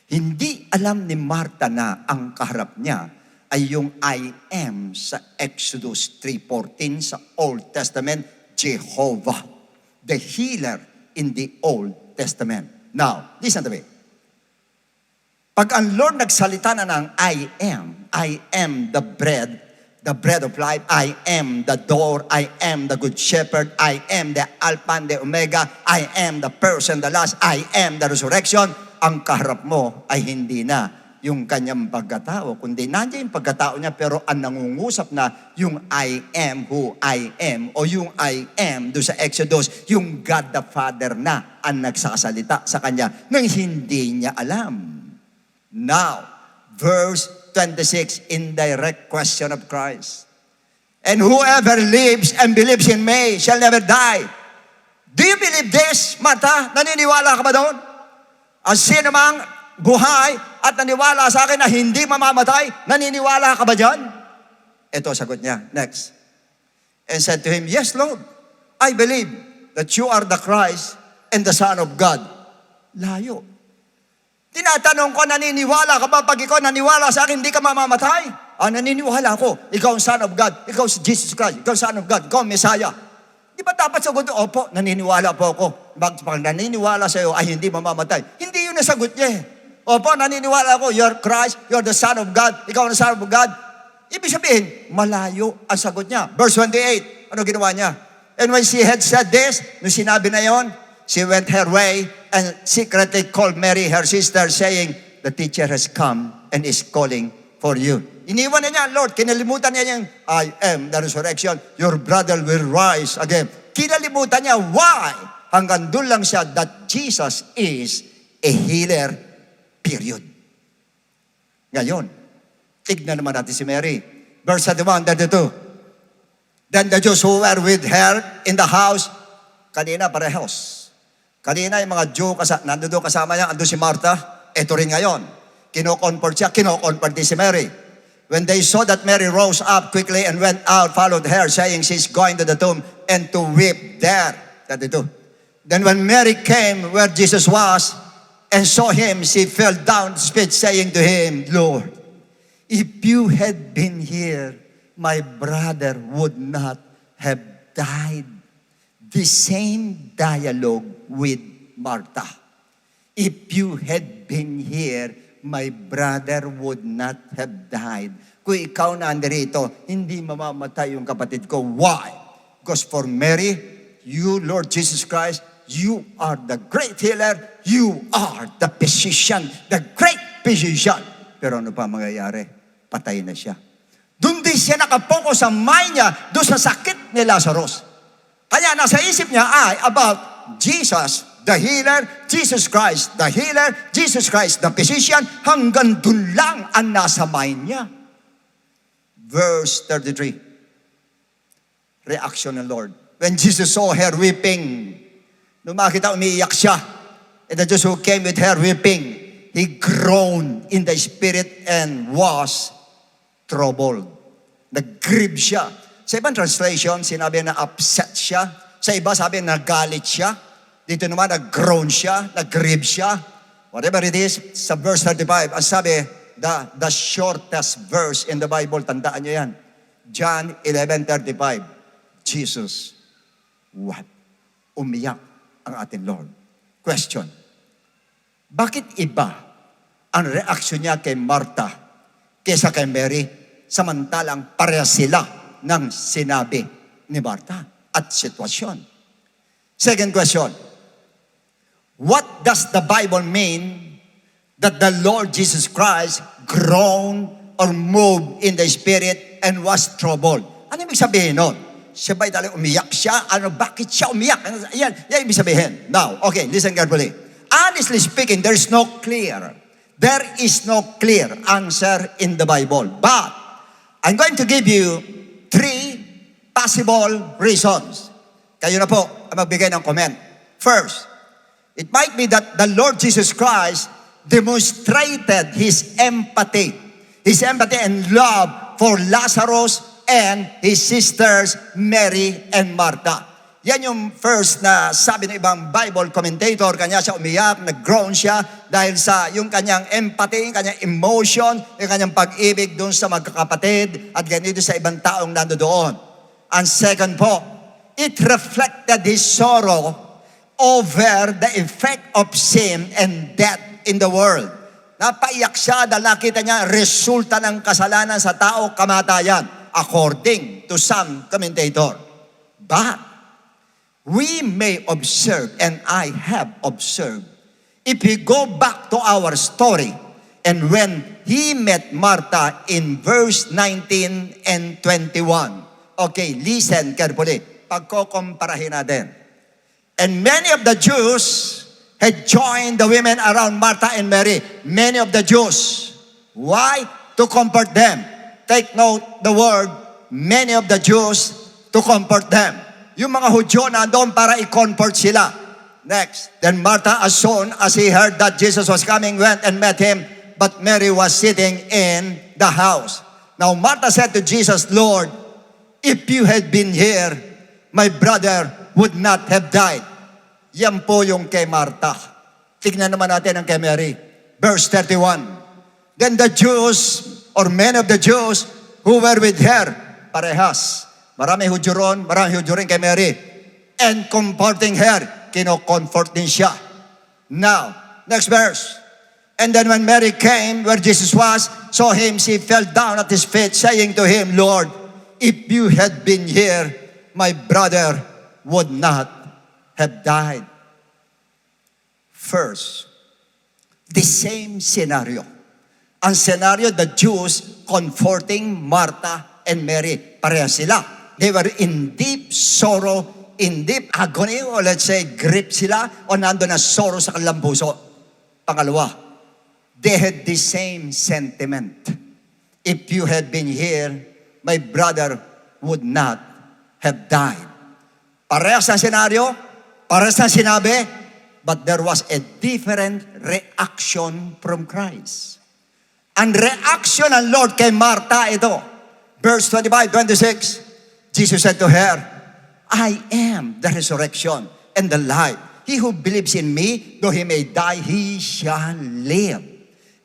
Hindi alam ni Martha na ang kaharap niya ay yung I am sa Exodus 3:14 sa Old Testament, Jehovah, the healer in the Old Testament. Now, listen to me. Pag ang Lord nagsalita na ng I am the bread of life, I am the door, I am the good shepherd, I am the Alpha and the Omega, I am the first and the last, I am the resurrection, ang kaharap mo ay hindi na yung kanyang pagkatao, kundi nandiyan yung pagkatao niya, pero ang nangungusap na yung I am who I am, o yung I am do sa Exodus, yung God the Father na ang nagsasalita sa kanya nang hindi niya alam. Now, verse 26, indirect question of Christ. And whoever lives and believes in me shall never die. Do you believe this, Martha? Naniniwala ka ba doon? Ang sino mang buhay at naniwala sa akin na hindi mamamatay, naniniwala ka ba dyan? Ito, sagot niya. Next. And said to him, yes, Lord, I believe that you are the Christ and the Son of God. Layo. Tinatanong ko, naniniwala ka ba pag ikaw naniwala sa akin, hindi ka mamamatay? Naniniwala ako. Ikaw ang Son of God. Ikaw si Jesus Christ. Ikaw ang Son of God. Ikaw ang Messiah. Di ba dapat sagot? Opo, naniniwala po ako. Bakit pag naniniwala sa iyo, ay hindi mamamatay? Hindi yun ang sagot niya eh. Opo, naniniwala ako. You're Christ. You're the Son of God. Ikaw ang Son of God. Ibig sabihin, malayo ang sagot niya. Verse 28, ano ginawa niya? And when she had said this, nung sinabi na yon, she went her way and secretly called Mary, her sister, saying, the teacher has come and is calling for you. Iniwan na niya, Lord, kinalimutan niya yung, I am the resurrection, your brother will rise again. Kinalimutan niya, why? Hanggang doon lang siya that Jesus is a healer, period. Ngayon, tignan naman natin si Mary. Verse 31, 32. Then the Jews who were with her in the house, kanina parehos. Kanina yung mga Jew, nandoon kasama niya, ando si Martha, eto rin ngayon. Kino-comfort siya, kino-comfort din si Mary. When they saw that Mary rose up quickly and went out, followed her, saying she's going to the tomb and to weep there. 32. Then when Mary came where Jesus was and saw him, she fell down to speech, saying to him, Lord, if you had been here, my brother would not have died. The same dialogue with Martha. If you had been here, my brother would not have died. Kung ikaw na andirito, hindi mamamatay yung kapatid ko. Why? Because for Mary, you, Lord Jesus Christ, you are the great healer. You are the physician, the great physician. Pero ano pa mangyayari? Patay na siya. Doon din siya nakapokus sa mind niya, doon sa sakit ni Lazarus. Kaya nasa isip niya ay about Jesus, the healer, Jesus Christ, the healer, Jesus Christ, the physician, hanggang dun lang ang nasa mind niya. Verse 33. Reaction ng Lord. When Jesus saw her weeping, nung makita umiiyak siya, and the Jews who came with her weeping, he groaned in the spirit and was troubled. Nag-grieve siya. Sa ibang translation, sinabi na upset siya. Sa iba, sabi na nagalit siya. Dito naman, nag-groan siya, nag-grieve siya. Whatever it is, sa verse 35, ang sabi, the shortest verse in the Bible, tandaan niyo yan. John 11:35. Jesus wept. Umiyak ang ating Lord. Question. Bakit iba ang reaksyon niya kay Martha kaysa kay Mary, samantalang pareha sila ng sinabi ni Martha at sitwasyon? Second question. What does the Bible mean that the Lord Jesus Christ groaned or moved in the spirit and was troubled? Ano ibig sabihin nun? Siya ba'y talagang umiyak siya? Bakit siya umiyak? Yan ibig sabihin. Now, okay, listen carefully. Honestly speaking, there is no clear answer in the Bible. But I'm going to give you 3 possible reasons. Kayo na po ang magbigay ng comment. First, it might be that the Lord Jesus Christ demonstrated His empathy and love for Lazarus and his sisters, Mary and Martha. Yan yung first na sabi ng ibang Bible commentator, kanya siya umiyak, nag-groan siya dahil sa yung kanyang empathy, yung kanyang emotion, yung kanyang pag-ibig doon sa magkakapatid at ganito sa ibang taong nandoon. And second po, it reflected his sorrow over the effect of sin and death in the world. Napaiyak siya dahil nakita niya resulta ng kasalanan sa tao, kamatayan, according to some commentator. But we may observe, and I have observed, if we go back to our story, and when he met Martha in verse 19 and 21. Okay, listen carefully. Pagkokomparahin natin. And many of the Jews had joined the women around Martha and Mary. Many of the Jews. Why? To comfort them. Take note the word, many of the Jews, to comfort them. Yung mga Hudyo na doon para i-comfort sila. Next. Then Martha, as soon as he heard that Jesus was coming, went and met him, but Mary was sitting in the house. Now Martha said to Jesus, Lord, if you had been here, my brother would not have died. Yan po yung kay Martha. Tignan naman natin ang kay Mary. verse 31. Then the Jews, or many of the Jews who were with her, parehas. Marami Hudyo ron, marami Hudyo rin kay Mary. And comforting her, kino-comfort din siya. Now, next verse. And then when Mary came where Jesus was, saw him, she fell down at his feet, saying to him, Lord, if you had been here, my brother would not have died. First, the same scenario. Ang scenario, the Jews comforting Martha and Mary. Pareha sila. They were in deep sorrow, in deep agony, or let's say, grief sila, o nando na sorrow sa kanilang puso. Pangalawa, they had the same sentiment. If you had been here, my brother would not have died. Parehas ang senaryo, parehas ang sinabi, but there was a different reaction from Christ. Ang reaction ng Lord kay Martha ito. Verse 25, 26, Jesus said to her, I am the resurrection and the life. He who believes in me, though he may die, he shall live.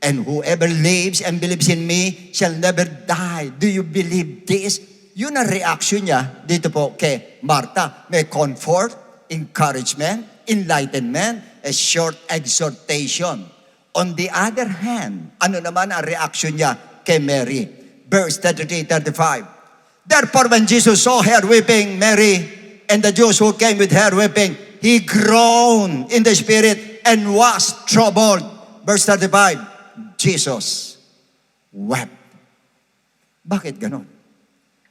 And whoever lives and believes in me shall never die. Do you believe this? Yun ang reaction niya dito po kay Martha. May comfort, encouragement, enlightenment, a short exhortation. On the other hand, ano naman ang reaction niya kay Mary? Verse 33-35. Therefore, when Jesus saw her weeping, Mary, and the Jews who came with her weeping, he groaned in the spirit and was troubled. Verse 35, Jesus wept. Bakit ganon?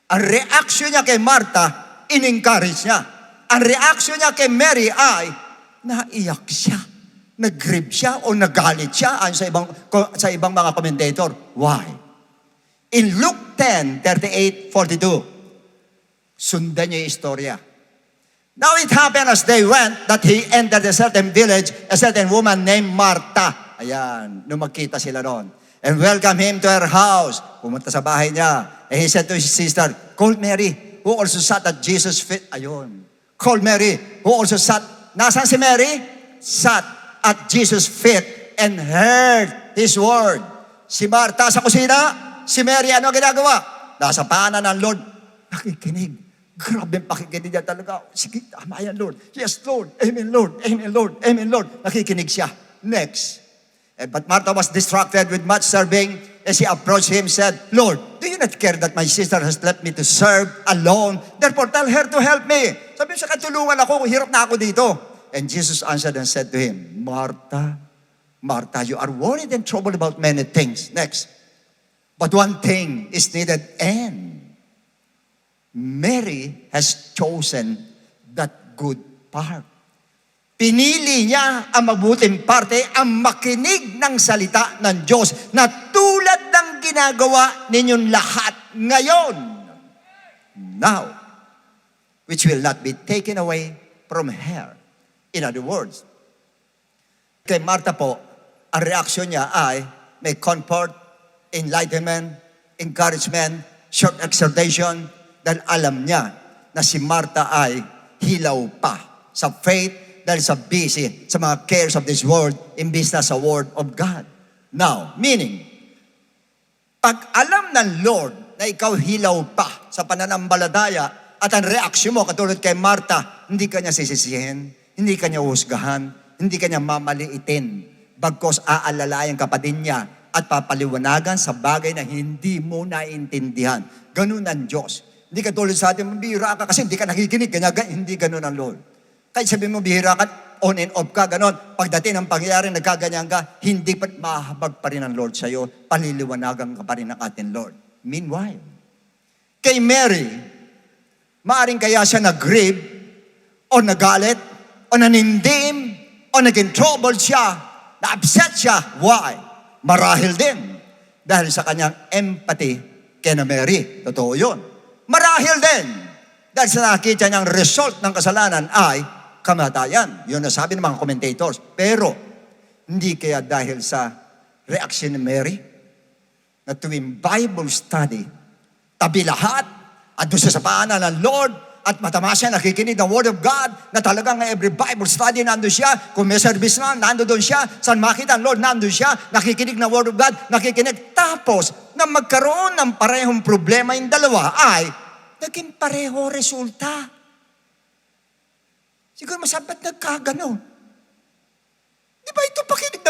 Ang reaction niya kay Martha, in-encourage niya. Ang reaction niya kay Mary ay, naiyak siya. Nag-grieve siya o nagalit siya ayon sa ibang mga commentator. Why? In Luke 10:38-42, sundan niyo yung istorya. Now it happened as they went that he entered a certain village, a certain woman named Martha. Ayan, nung magkita sila ron. And welcome him to her house. Pumunta sa bahay niya. And he said to his sister, call Mary, who also sat at Jesus' feet. Ayun. Call Mary, who also sat. Nasaan si Mary? Sat at Jesus' feet and heard His word. Si Martha sa kusina, si Mary ano ginagawa? Nasa paanan ng Lord, nakikinig. Grabe ang pakikinig niya talaga. Sige, tama yan, Lord. Yes, Lord. Amen, Lord. Amen, Lord. Amen, Lord. Nakikinig siya. Next. But Martha was distracted with much serving. As he approached him, said, Lord, do you not care that my sister has left me to serve alone? Therefore, tell her to help me. Sabi siya, katulungan ako. Hirap na ako dito. And Jesus answered and said to him, Martha, Martha, you are worried and troubled about many things. Next. But one thing is needed, and Mary has chosen that good part. Pinili niya ang mabuting parte, ang makinig ng salita ng Diyos na tulad ng ginagawa ninyong lahat ngayon. Now, which will not be taken away from her. In other words, kay Martha po, ang reaksyon niya ay may comfort, enlightenment, encouragement, short exhortation, dahil alam niya na si Martha ay hilaw pa sa faith dahil sa busy sa mga cares of this world imbis na sa word of God. Now, meaning, pag alam ng Lord na ikaw hilaw pa sa pananampalataya at ang reaksyon mo katulad kay Martha, hindi ka niya sisisihin, hindi ka niya husgahan, hindi ka niya mamaliitin, bagkos aalalayan ka pa din niya at papaliwanagan sa bagay na hindi mo naiintindihan. Ganun ang Diyos. Hindi ka tulad sa atin, bihira ka kasi hindi ka nakikinig, hindi ganun ang Lord. Kahit sabihin mo, bihira ka, on and off ka, ganun. Pagdating ng pangyayari, nagkaganyan ka, hindi pa mahabag pa rin ang Lord sa'yo, paliliwanagan ka pa rin ng ating Lord. Meanwhile, kay Mary, maaring kaya siya nag-grieve, o nagalit, o nanindim, o naging troubled siya, na-upset siya. Why? Marahil din. Dahil sa kanyang empathy kay na Mary. Totoo yun. Marahil din. Dahil sa nakita niyang result ng kasalanan ay kamatayan. Yun ang sabi ng mga commentators. Pero, hindi kaya dahil sa reaction ni Mary na tuwing Bible study, tabi lahat, at doon sa paanan ng Lord, at matamas siya, nakikinig ng Word of God, na talagang every Bible study nandun siya, kung may service na, nandun siya, saan makita ang Lord, nandun siya, nakikinig ng Word of God, nakikinig. Tapos, na magkaroon ng parehong problema yung dalawa ay, naging pareho resulta. Siguro masabat nagkagano. Di ba ito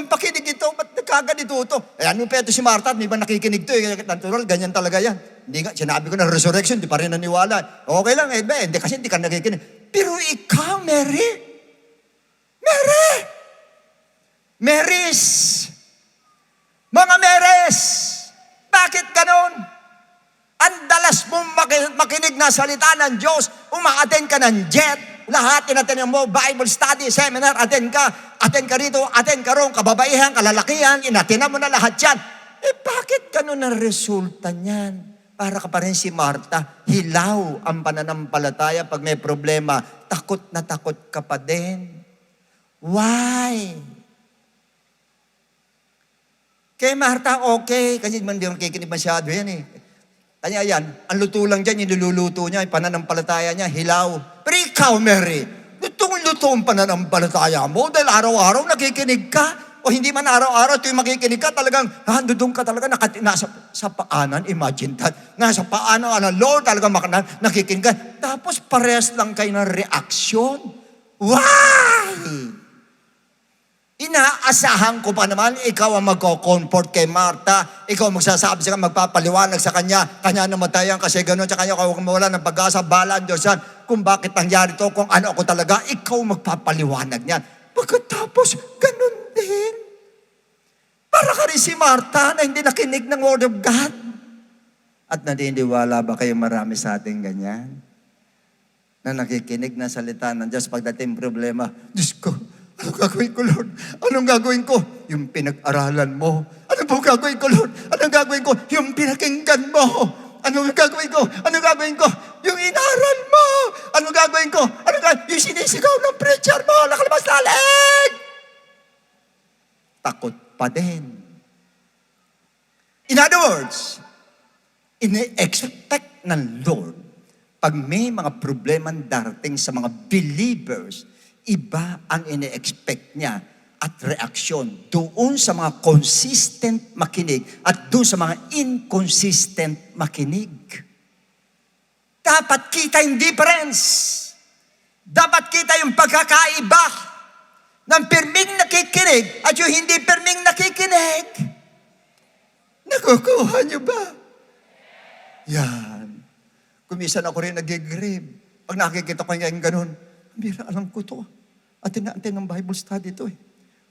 pakinig ito? Ba't nagkaganito ito? Eh ano pa ito si Martha? Di ba nakikinig ito? Natural, ganyan talaga yan. Hindi nga, sinabi ko na resurrection, di pa rin naniwala. Okay lang, hindi kasi hindi ka nakikinig. Pero ikaw, Marys! Mga Marys! Bakit ganon? Ang dalas mong makinig na salita ng Diyos, umaattend ka ng jet, lahat inattend mo, Bible study, seminar, attend ka rito, attend ka ron, kababaihan, kalalakihan, inattend mo na lahat yan. Eh bakit ganun ang resulta niyan? Para ka pa rin si Martha, hilaw ang pananampalataya pag may problema, takot na takot ka pa din. Why? Kay Martha, okay, kasi hindi mo kikinig masyado yan eh. Kanya yan, ang luto lang dyan, yung niluluto niya, yung pananampalataya niya, hilaw. Pero ikaw, Mary, luto ang pananampalataya mo dahil araw-araw nakikinig ka. O hindi man araw-araw, tuwing makikinig ka, talagang handudong ka talaga, nasa sa paanan, imagine that. Nasa paanan, Lord, talagang nakikinig ka. Tapos parehas lang kayo ng reaksyon. Why? Inaasahan ko pa naman, ikaw ang magko-comfort kay Martha. Ikaw ang magsasabi sa kanya, magpapaliwanag sa kanya. Kanya namatayan kasi gano'n sa kanya, kung mawala ng pag-asa, balaan Diyos yan. Kung bakit nangyari to, kung ano ako talaga, ikaw magpapaliwanag niyan. Pagkatapos, gano'n din. Para ka rin si Martha na hindi nakinig ng Word of God. At naniniwala ba kayo marami sa ating ganyan? Na nakikinig na salita ng Diyos pagdating problema, Diyos ko, anong gagawin ko, Lord? Anong gagawin ko? Yung pinag-aralan mo. Ano po gagawin ko, Lord? Anong gagawin ko? Yung pinakinggan mo. Anong gagawin ko? Anong gagawin ko? Yung inaral mo. Anong gagawin ko? Yung sinisigaw ng preacher mo. Nakalabas lalig! Takot pa din. In other words, ini-expect ng Lord pag may mga problemang darating sa mga believers, iba ang ini-expect niya at reaksyon doon sa mga consistent makinig at doon sa mga inconsistent makinig. Dapat kita yung difference. Dapat kita yung pagkakaiba ng pirming nakikinig at yung hindi pirming nakikinig. Nakukuha niyo ba? Yan. Kumisan ako rin nag-grieve. Pag nakikita ko yung ganun, Mira, alam ko to. Atin ng Bible study to eh.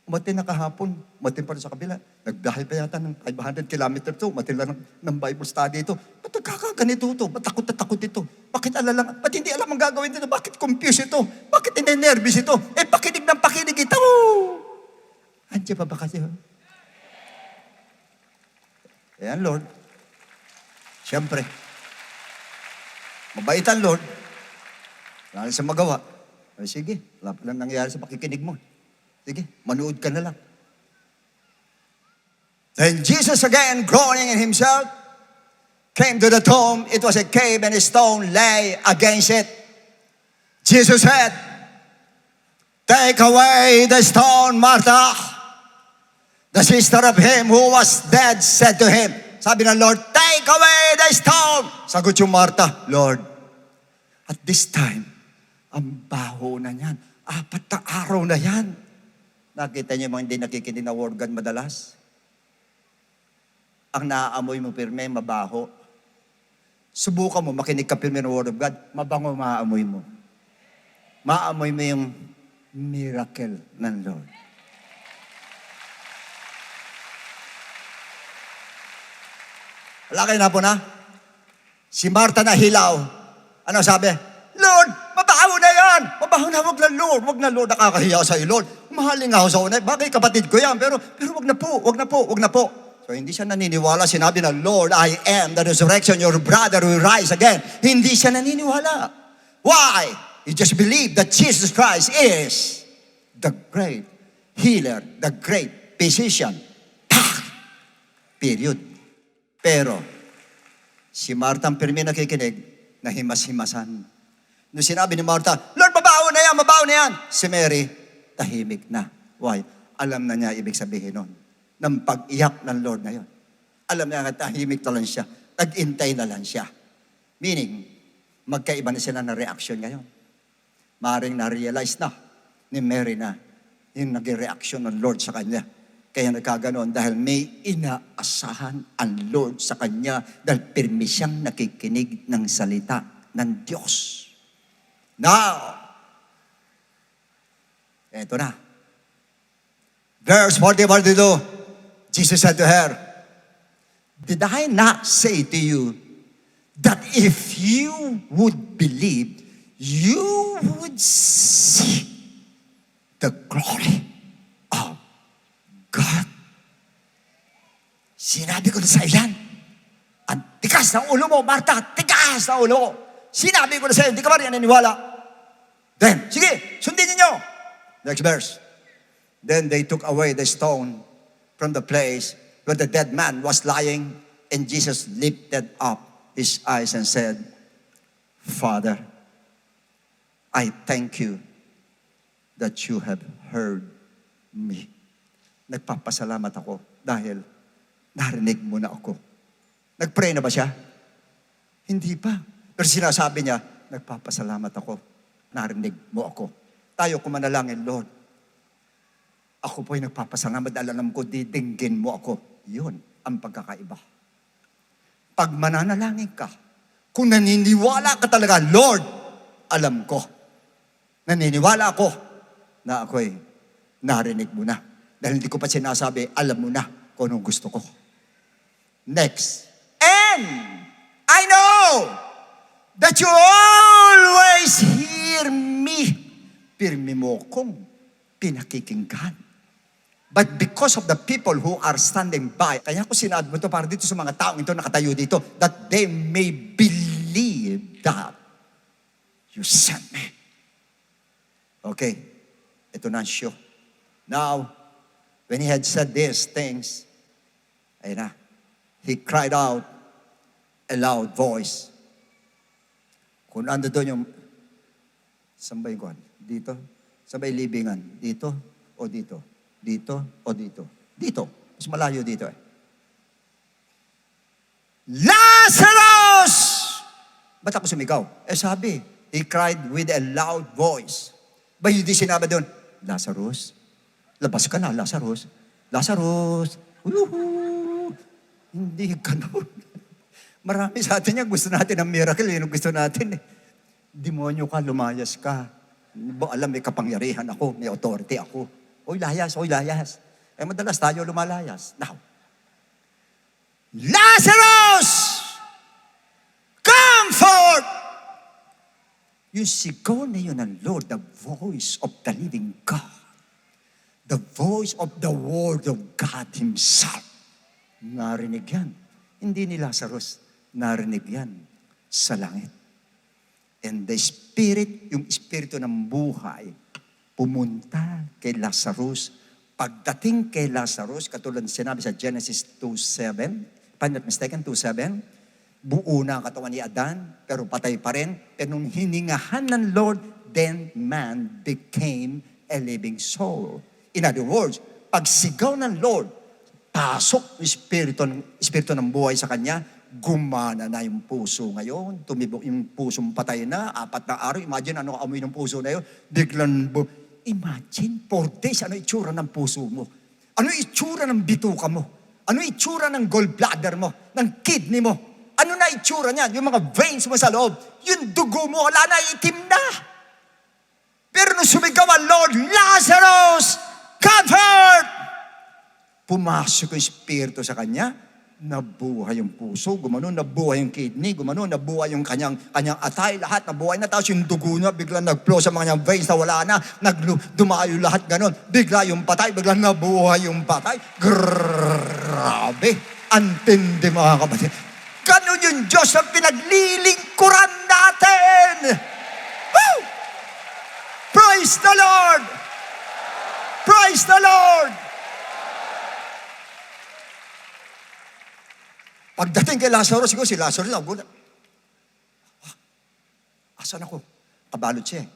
Umatin na kahapon, umatin pa rin sa kabila. Nagbiyahe pa yata ng 500 kilometers to, umatin lang ng Bible study ito. Ba't nagkakaganito to? Ba't takot na takot ito? Bakit alala? Ba't hindi alam ang gagawin dito? Bakit confused ito? Bakit nervous ito? Eh, pakinig ng pakinig ito! Andiyan pa ba kasi? Ayan, Lord. Siyempre. Mabait ang Lord. Wala sa magawa. Ay, sige, wala pa lang nangyayari sa pakikinig mo. Sige, manood ka na lang. Then Jesus again, groaning in himself, came to the tomb. It was a cave and a stone lay against it. Jesus said, "Take away the stone, Martha." The sister of him who was dead said to him, sabi ng Lord, "Take away the stone." Sagot yung Martha, "Lord, at this time, ang baho na yan. 4 na araw na yan." Nakita niyo mga hindi nakikinig na word God madalas? Ang naaamoy mo pirme, mabaho. Subukan mo, makinig ka pirme ng word of God, mabango maaamoy mo. Maamoy mo yung miracle ng Lord. Wala kayo na po na? Si Martha na hilaw. Ano sabi? "Lord, mabaho na yan! Mabaho na, wag na Lord, nakakahiya sa iyo, Lord. Mahalin nga ako sa unay. Bakit kapatid ko yan? Pero wag na po. So hindi siya naniniwala. Sinabi na, "Lord, I am the resurrection. Your brother will rise again." Hindi siya naniniwala. Why? He just believed that Jesus Christ is the great healer, the great physician. Period. Pero, si Martha ang pirmi nakikinig, nahimas-himasan. Nung sinabi ni Martha, Lord, mabaho na yan, mabaho na yan. Si Mary, tahimik na. Why? Alam na niya ibig sabihin nun. Ng pag-iyak ng Lord na yun. Alam niya tahimik na lang siya. Nag-intay na lang siya. Meaning, magkaiba na sila ng reaction ngayon. Maring na-realize na ni Mary na yung naging reaction ng Lord sa kanya. Kaya nagkaganon dahil may inaasahan ang Lord sa kanya dahil pirmi siyang nakikinig ng salita ng Diyos. Now, eto na. Verse 42, Jesus said to her, did I not say to you that if you would believe, you would see the glory of God? Sinabi ko na sa ilan, ang tigas ng ulo mo, Martha, tigas ng ulo mo. Sinabi ko na sa iyo, hindi ka ba rin naniniwala? Then, sige, sundin niyo. Next verse. Then they took away the stone from the place where the dead man was lying, and Jesus lifted up his eyes and said, Father, I thank you that you have heard me. Nagpapasalamat ako dahil narinig mo na ako. Nagpray na ba siya? Hindi pa. Pero sinasabi niya, nagpapasalamat ako. Narinig mo ako. Tayo kumanalangin, Lord, ako po'y nagpapasalamat dahil alam ko, didinggin mo ako. Yun ang pagkakaiba. Pag mananalangin ka, kung naniniwala ka talaga, Lord, alam ko, naniniwala ako na ako'y narinig mo na. Dahil hindi ko pa sinasabi, alam mo na kung anong gusto ko. Next. And I know that you always hear me. Pirmi mo kong pinakikinggan. But because of the people who are standing by, kaya ko sinabi mo ito para dito sa mga taong ito nakatayo dito, that they may believe that you sent me. Okay, ito na ang show. Now, when he had said these things, ayun na, he cried out a loud voice. Kung ando doon yung, saan ba yung dito? Saan ba yung libingan? Dito o dito? Dito o dito? Dito. Mas malayo dito eh. Lazarus! Ba't ako sumigaw? Eh sabi, he cried with a loud voice. Ba hindi sinabi doon, Lazarus? Labas ka na, Lazarus. Lazarus! Woohoo! Hindi ganun. Marami sa atin yan, gusto natin ng miracle, yun ang gusto natin eh. Demonyo ka, lumayas ka. Alam, may kapangyarihan ako, may authority ako. Oy, layas, oy, layas. Eh, madalas tayo lumalayas. Now, Lazarus! Come forth! Yung sigaw na yun ng Lord, the voice of the living God. The voice of the Word of God Himself. Narinig yan. Hindi ni Lazarus, narinig yan sa langit. And the Spirit, yung Espiritu ng buhay, pumunta kay Lazarus. Pagdating kay Lazarus, katulad sinabi sa Genesis 2:7, if I'm not mistaken, 2:7, buo na ang katawan ni Adan, pero patay pa rin. Pero nung hiningahan ng Lord, then man became a living soul. In other words, pag sigaw ng Lord, pasok yung Espiritu ng buhay sa kanya, gumana na yung puso ngayon, tumibok yung pusong patay na, 4 na araw, imagine ano amoy ng puso na yun, biglang, imagine, 4 days, ano itsura ng puso mo? Ano itsura ng bituka mo? Ano itsura ng gallbladder mo? Ng kidney mo? Ano na itsura niyan? Yung mga veins mo sa loob, yung dugo mo, wala na, itim na. Pero nung sumigaw ang Lord, Lazarus, come forth! Pumasok yung Espiritu sa kanya, nabuhay yung puso, gumano, nabuhay yung kidney, gumano, nabuhay yung kanyang atay, lahat nabuhay na, tapos yung dugo niya, biglang nag-flow sa mga kanyang veins na wala na, dumayo lahat ganon, bigla yung patay, biglang nabuhay yung patay. Grabe, antindi mga kapatid. Ganon yung Diyos na pinaglilingkuran natin. Woo! Praise the Lord! Praise the Lord! Pagdating kay Lazarus, siguro si Lazarus nagulat. Asan ako? Kabalot siya eh.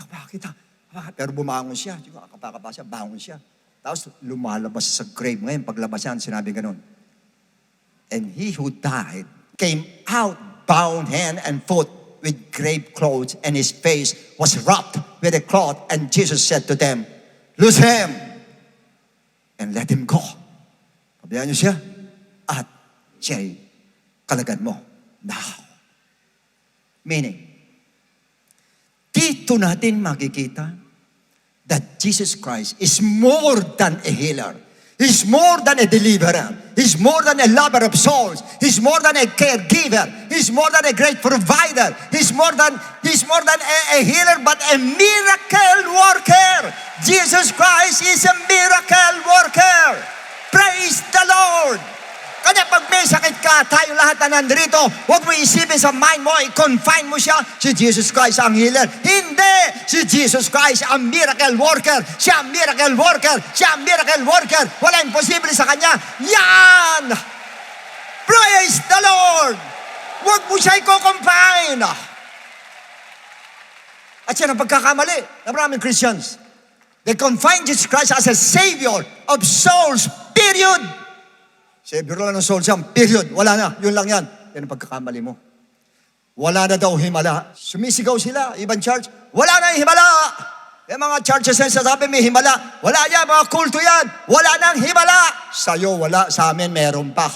Bakit? Pero bumangon siya. Kapakapa siya, bangon siya. Tapos lumalabas sa grave. Ngayon, paglabas niya, sinabi ganun. And he who died came out bound hand and foot with grave clothes, and his face was wrapped with a cloth. And Jesus said to them, loose him and let him go. Pabayaan niyo siya at siya'y kalagad mo now. Meaning, dito natin makikita that Jesus Christ is more than a healer. He's more than a deliverer. He's more than a lover of souls. He's more than a caregiver. He's more than a great provider. He's more than a healer, but a miracle worker. Jesus Christ is a miracle worker. Praise the Lord. Kaya pag may sakit ka, tayo lahat na nandito, huwag mo isipin sa mind mo, i-confine mo siya, si Jesus Christ ang healer. Hindi! Si Jesus Christ ang miracle worker. Siya ang miracle worker. Siya ang miracle worker. Wala imposible sa Kanya. Yan! Praise the Lord! Huwag mo siya i-confine. At yan ang pagkakamali ng maraming Christians. They confine Jesus Christ as a Savior of souls, period. Savior lang ng souls yan, period. Wala na, yun lang yan. Yan ang pagkakamali mo. Wala na daw himala. Sumisigaw sila, ibang church, wala na himala. Yung mga churches na sasabi may himala, wala yan, mga kulto yan, wala nang himala. Sa'yo wala, sa amin meron pa.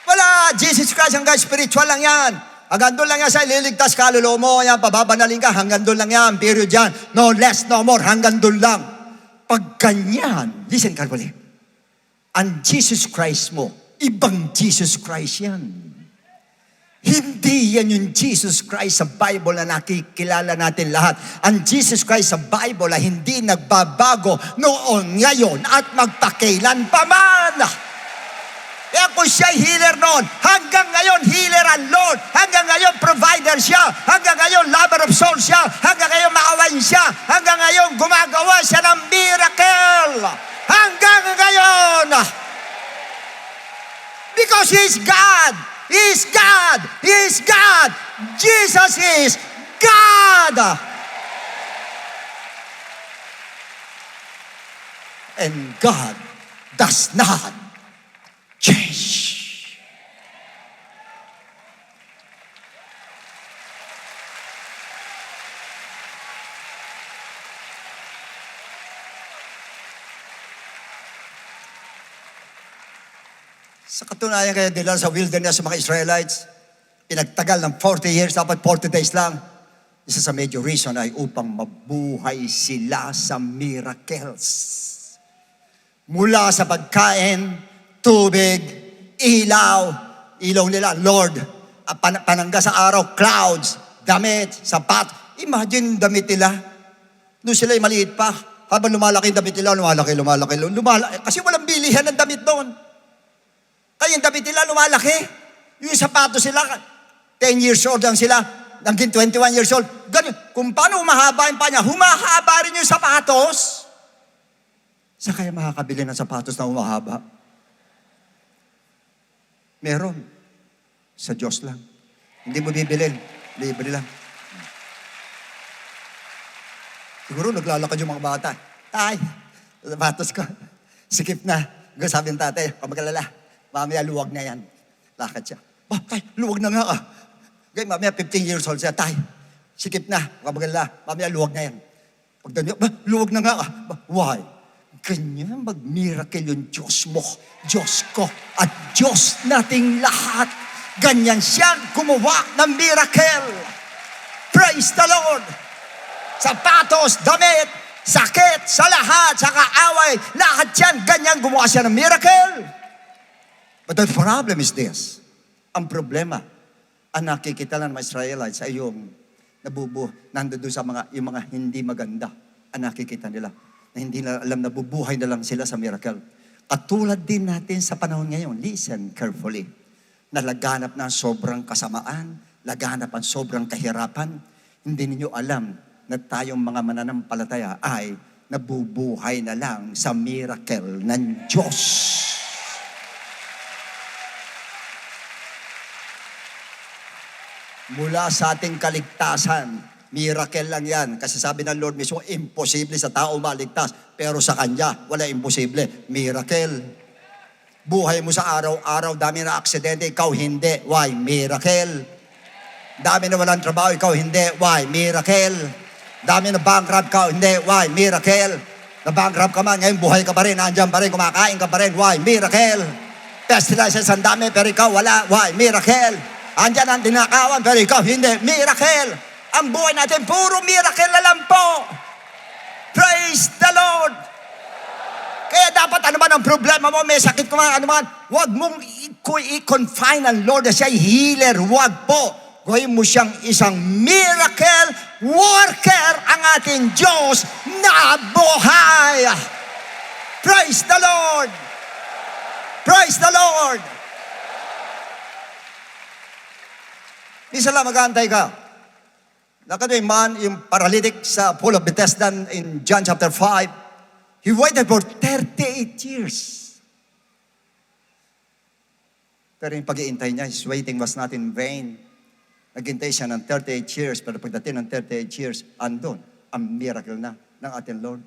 Wala, Jesus Christ hanggang spiritual lang yan. Hanggang doon lang yan sa ililigtas kaluluwa mo, yan, pababanalin ka, hanggang doon lang yan, period yan. No less, no more, hanggang doon lang. Pag ganyan, listen carefully, ang Jesus Christ mo, ibang Jesus Christ yan. Hindi yan yung Jesus Christ sa Bible na nakikilala natin lahat. Ang Jesus Christ sa Bible ay hindi nagbabago noon, ngayon, at magpakailan pa man. Kaya kung siya'y healer noon, hanggang ngayon healer ang Lord. Hanggang ngayon provider siya. Hanggang ngayon lover of souls siya. Hanggang ngayon maawain siya. Hanggang ngayon gumagawa siya ng miracle. Hanggang ngayon. Because He's God. He's God. He's God. Jesus is God. And God does not change. Sa katunayan kaya nila sa wilderness sa mga Israelites, pinagtagal ng 40 years, dapat 40 days lang. Isa sa major reason ay upang mabuhay sila sa miracles. Mula sa pagkain, tubig, ilaw nila, Lord, panangga sa araw, clouds, damit, sapat. Imagine damit nila. Doon sila maliit pa. Habang lumalaki yung damit nila, lumalaki. Kasi walang bilihan ng damit doon. Kaya yung damit nila lumalaki. Yung sapatos sila, 10 years old lang sila, naging 21 years old. Ganun. Kung paano humahaba yung pa niya, humahaba rin yung sapatos. Saan kaya makakabili ng sapatos na humahaba? Meron. Sa Diyos lang. Hindi mo bibilin. Libre lang. Siguro naglalakad yung mga bata. Tay, sapatos ko. Sikip na. Sabi ng tatay, kamagalala. Mamaya luwag na yan. Lakad siya. Tay, luwag na nga ah. Ngayon, mamaya 15 years old siya. Tay, sikip na. Kamagalala. Mamaya luwag na yan. Pagdanya, luwag na nga ah. Why? Ganyan mag-miracle yung Diyos mo, Diyos ko, at Diyos nating lahat. Ganyan siyang gumawa ng miracle. Praise the Lord. Sapatos, damit, sakit, sa lahat, sa kaaway, lahat yan, ganyan gumawa siya ng miracle. But the problem is this. Ang problema, ang nakikita lang ng mga Israelites ay yung nandoon sa yung mga hindi maganda. Ang nakikita nila na hindi na alam na bubuhay na lang sila sa miracle. Katulad din natin sa panahon ngayon, listen carefully, na laganap na sobrang kasamaan, laganap ang sobrang kahirapan, hindi ninyo alam na tayong mga mananampalataya ay nabubuhay na lang sa miracle ng Diyos. Mula sa ating kaligtasan, miracle lang yan. Kasi sabi ng Lord mismo, imposible sa tao maligtas. Pero sa Kanya, wala imposible. Miracle. Buhay mo sa araw-araw, dami na aksidente, ikaw hindi. Why? Miracle. Dami na walang trabaho, ikaw hindi. Why? Miracle. Dami na bankrupt ka, hindi. Why? Miracle. Na bankrupt ka man, ngayon buhay ka pa rin, andyan pa rin, kumakain ka pa rin. Why? Miracle. Pestilences ang dami, pero ikaw wala. Why? Miracle. Andyan ang tinakawan, pero ikaw hindi. Miracle. Ang buhay natin, puro miracle na lang po. Praise the Lord. Kaya dapat ano man ang problema mo, may sakit ka man, ano man, huwag mong i-confine ang Lord na siya healer. Huwag po. Gawin mo siyang isang miracle worker ang ating Diyos na buhay. Praise the Lord. Praise the Lord. Isa lang mag-aantay ka. Nakano yung man, yung paralytic sa pool of Bethesda in John chapter 5. He waited for 38 years. Pero yung pag-iintay niya, his waiting was not in vain. Naghintay siya ng 38 years, pero pagdating ng 38 years, andun, ang miracle na ng ating Lord.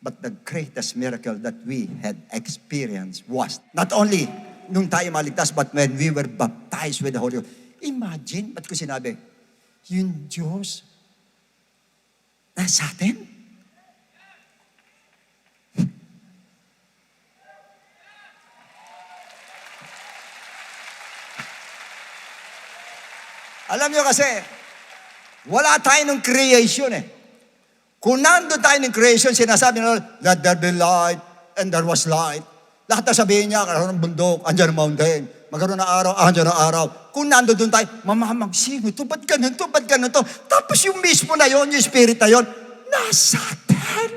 But the greatest miracle that we had experienced was not only nung tayo maligtas, but when we were baptized with the Holy Ghost. Imagine, ba't ko sinabi, yung Diyos nasa atin? Alam nyo kasi, wala tayo ng creation eh. Kung nandun tayo ng creation, sinasabi na, let there be light, and there was light. Lahat na sabihin niya, karoon ng bundok, andyan ang mountain. Magkaroon ng araw, andyan ang araw. Kung nandun doon tayo, mamamagsing, ito, ba't ganun to, ba't ganun to? Tapos yung mismo na yon, yung spirit na yon, nasa atin.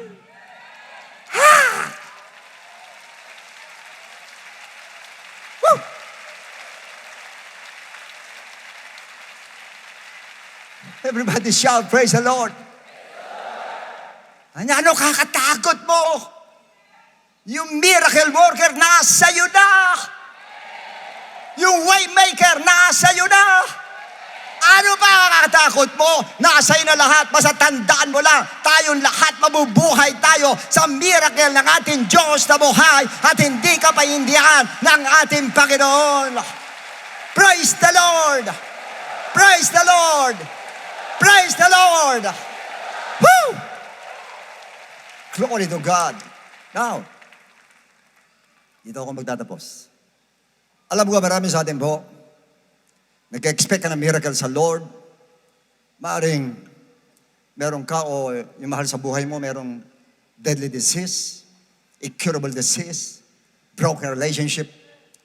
Ha! Woo! Everybody shout, praise the Lord. Ano kakatakot mo? Yung miracle worker, nasa iyo na. Yung way maker, nasa iyo na. Ano ba kakatakot mo? Nasa iyo na lahat. Basta tandaan mo lang, tayong lahat mabubuhay tayo sa miracle ng ating Diyos na buhay at hindi ka pahindihan ng ating Panginoon. Praise the Lord! Praise the Lord! Praise the Lord! Woo! Glory to God. Now, dito ako magtatapos. Alam ko marami sa atin po, nag-expect ka ng miracle sa Lord. Maaring meron ka o yung mahal sa buhay mo, merong deadly disease, incurable disease, broken relationship,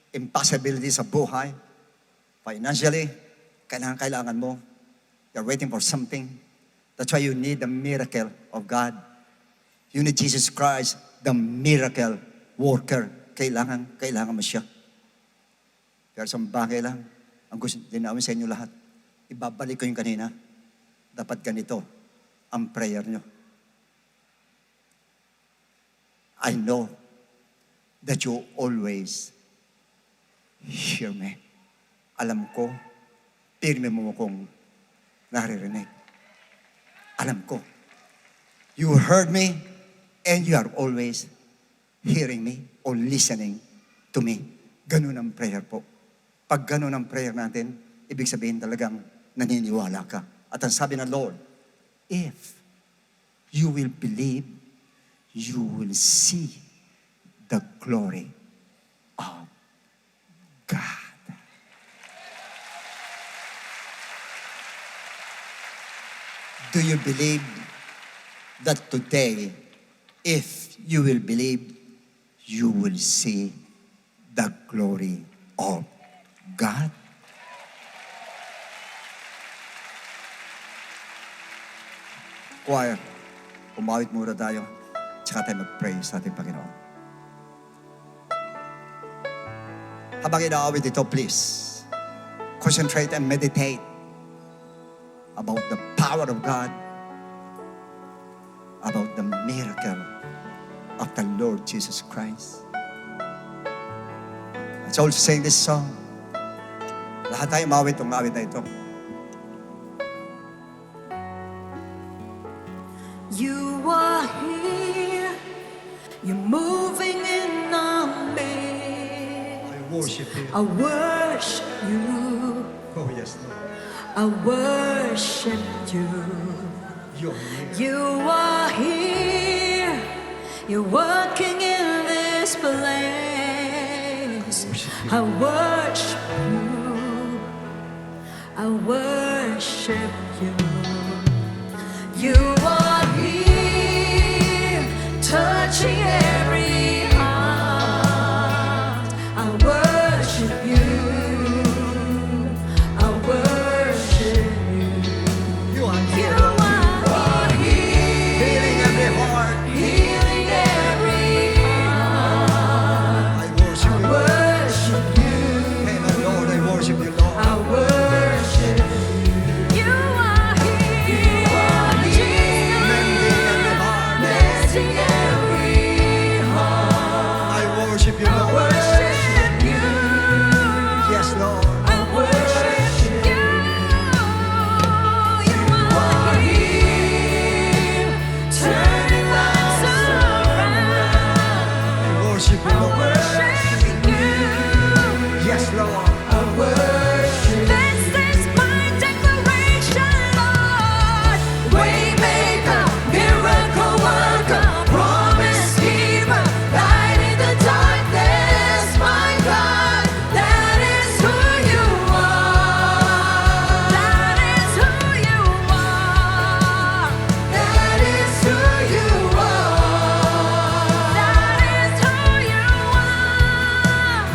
impossibility sa buhay, financially, kailangan mo. You're waiting for something. That's why you need the miracle of God. You need Jesus Christ, the miracle worker. Kailangan mo siya. Pero sa bagay lang, ang gusto din namin sa inyo lahat, ibabalik ko yung kanina. Dapat ganito ang prayer nyo. I know that you always hear me. Alam ko, pirme mo kong naririnig. Alam ko. You heard me and you are always hearing me or listening to me. Ganun ang prayer po. Pag ganun ang prayer natin, ibig sabihin talagang naniniwala ka. At ang sabi ng Lord, if you will believe, you will see the glory of God. Do you believe that today, if you will believe, you will see the glory of God? Choir, umawit muna tayo, tsaka tayo mag-pray sa ating Panginoon. Habang inaawit ito, please, concentrate and meditate about the power of God, about the miracle of the Lord Jesus Christ. Let's all sing this song. Lahat tayo mawit itong awit na ito. You are here, you're moving in our midst. I worship you. I worship you, Oh, yes, Lord. I worship you. You're here. You are here, you're working in this place. I worship you, I worship you. You are here, touching every heart. I worship you, I worship you. You are You here. are here, Healing every heart. healing every heart. I worship I you. worship you, Amen, Lord. I worship you, Lord. I worship you. You are here, Jesus, Mending every heart. blessing every heart. I worship you, I Lord. worship you, Yes, Lord. I worship you. You are here, turning lives around. I worship you, I Lord. worship you. Yes, Lord. I worship. This is my declaration, Lord. Waymaker, miracle worker, promise keeper, light in the darkness, my God. That is who you are. That is who you are. That is who you are. That is who you are.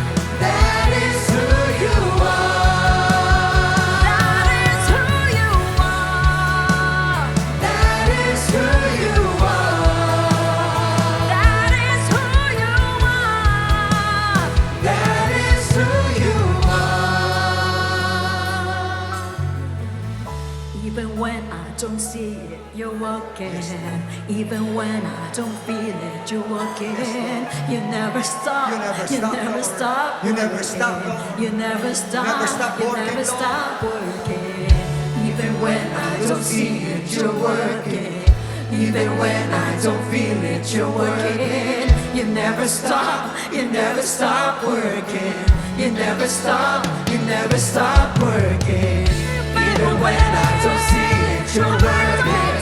That is who you are. That is who you are. That is who you are. That is who you are. That is who you are. Even when I don't see it, you're working. Even when I don't feel it, you're working. You never stop. You never You stop, never Lord. stop. You never working. stop, Lord. You never stop. Never stop You working, never Lord. stop working. Even when I don't see it, you're working. Even when I don't feel it, you're working. You never stop. You never stop working. You never stop. You never stop working. Even when I don't see it, you're working.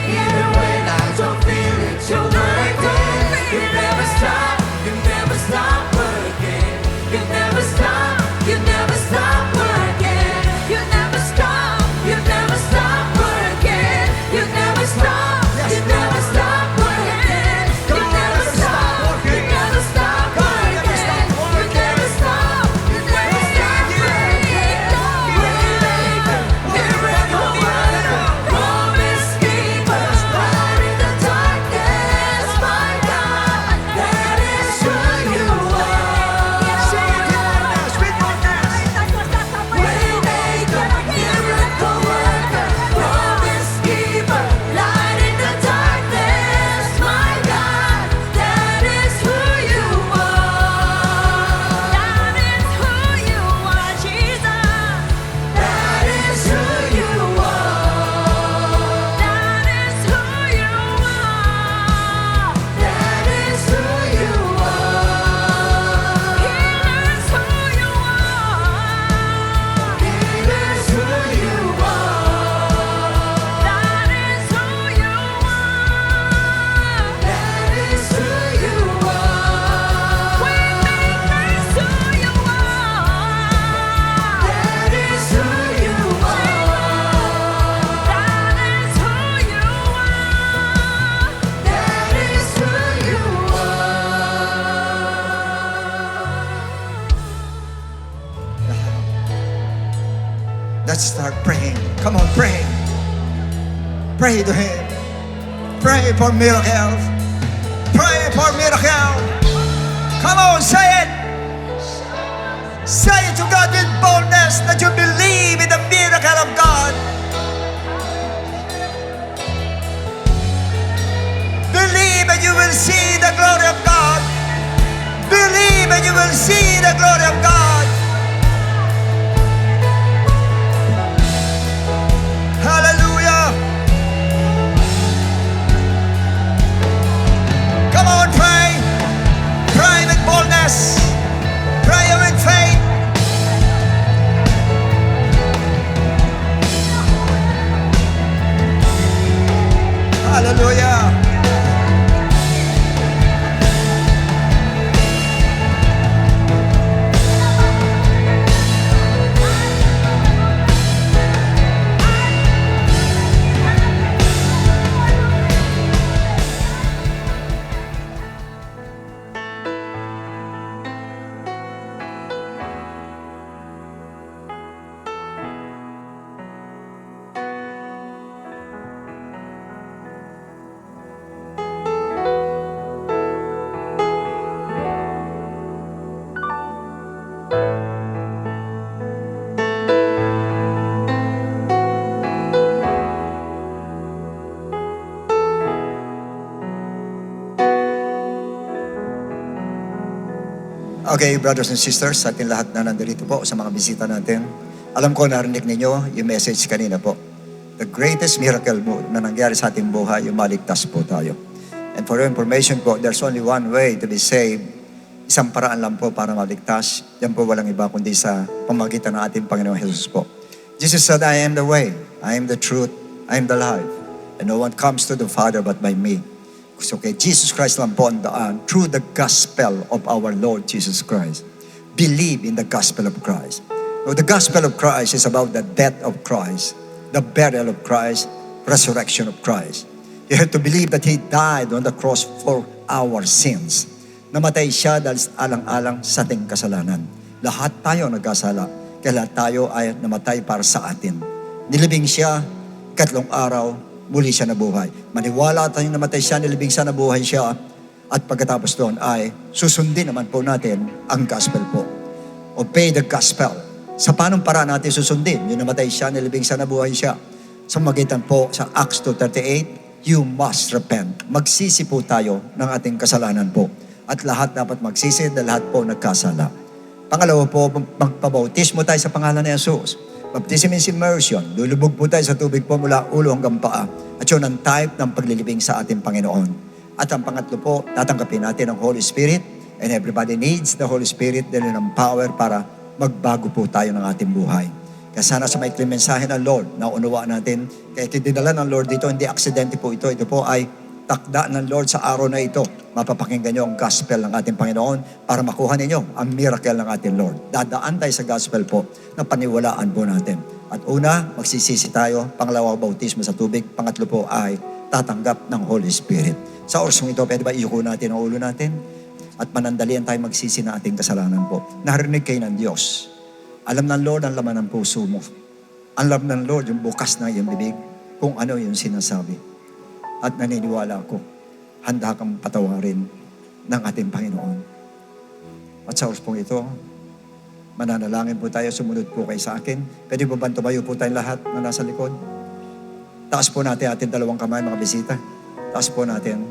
Even when I don't feel it, you're working. You never stop. You never stop working. You never stop. You never stop working. You never stop. You never stop working. You never stop. You never stop working. You never stop. You never stop working. You never stop. You never stop working. Waymaker, miracle worker, promise keeper, light in the darkness, my God, that is who you are. Waymaker, miracle worker, promise keeper, light in the darkness, my God, that is who you are. That is who you are, Jesus. That is who you are. That is who you are. That is who you are. Healer's who you are. Healer's who you are. That is who you are. That is who you are. Waymaker's who you are. That is who you are. That is who you are. That is who you are. Let's start praying. Come on, pray. Pray to Him. Pray for miracles. Pray for miracles. Come on, say it. Say it to God with boldness that you believe in the miracle of God. Believe and you will see the glory of God. Believe and you will see the glory of God. Okay, brothers and sisters, sa ating lahat na nandito po, sa mga bisita natin, alam ko narinig ninyo yung message kanina po. The greatest miracle mo na nangyari sa ating buhay, yung maligtas po tayo. And for your information po, there's only one way to be saved. Isang paraan lang po para maligtas. Yan po walang iba kundi sa pamagitan ng ating Panginoong Jesus po. Jesus said, I am the way, I am the truth, I am the life. And no one comes to the Father but by me. So kay Jesus Christ lang po ang daan through the gospel of our Lord Jesus Christ. Believe in the gospel of Christ. Now, the gospel of Christ is about the death of Christ, the burial of Christ, resurrection of Christ. You have to believe that He died on the cross for our sins. Namatay siya dahil alang-alang sa ating kasalanan. Lahat tayo nagkasala, kaya lahat tayo ay namatay para sa atin. Nilibing siya, 3 araw, muli siya nabuhay. Maniwala tayo namatay siya, nilibing siya, nabuhay siya, at pagkatapos doon ay susundin naman po natin ang gospel po. Obey the gospel. Sa paanong paraan natin susundin? Yung namatay siya, nilibing siya, nabuhay siya. Sa magitan po sa Acts 2:38, you must repent. Magsisi po tayo ng ating kasalanan po. At lahat dapat magsisi dahil lahat po nagkasala. Pangalawa po, magpabautismo tayo sa pangalan ni Jesus. Baptism is immersion. Lulubog po tayo sa tubig po mula ulo hanggang paa. At yun ang type ng paglilibing sa ating Panginoon. At ang pangatlo po, tatanggapin natin ang Holy Spirit. And everybody needs the Holy Spirit dahil ng power para magbago po tayo ng ating buhay. Kaya sana sa maikling mensahe ng Lord, naunawaan natin, kaya dinala ng Lord dito, hindi aksidente po ito. Ito po ay takda ng Lord sa araw na ito. Mapapakinggan nyo ang gospel ng ating Panginoon para makuha ninyo ang miracle ng ating Lord. Dadaan tayo sa gospel po na paniwalaan po natin. At una, magsisisi tayo. Pangalawa, bautismo sa tubig. Pangatlo po ay tatanggap ng Holy Spirit. Sa orsong ito, pwede ba iyuko natin ang ulo natin? At manandalian tayo magsisi na ating kasalanan po. Narinig kayo ng Diyos. Alam ng Lord ang laman ng puso mo. Alam ng Lord yung bukas na iyong bibig kung ano yung sinasabi. At naniniwala ako, handa kang patawarin ng ating Panginoon. At sa oras pong ito, mananalangin po tayo, sumunod po kayo sa akin. Pwede po ba tumayo po tayong lahat na nasa likod? Taas po natin ating dalawang kamay, mga bisita. Taas po natin.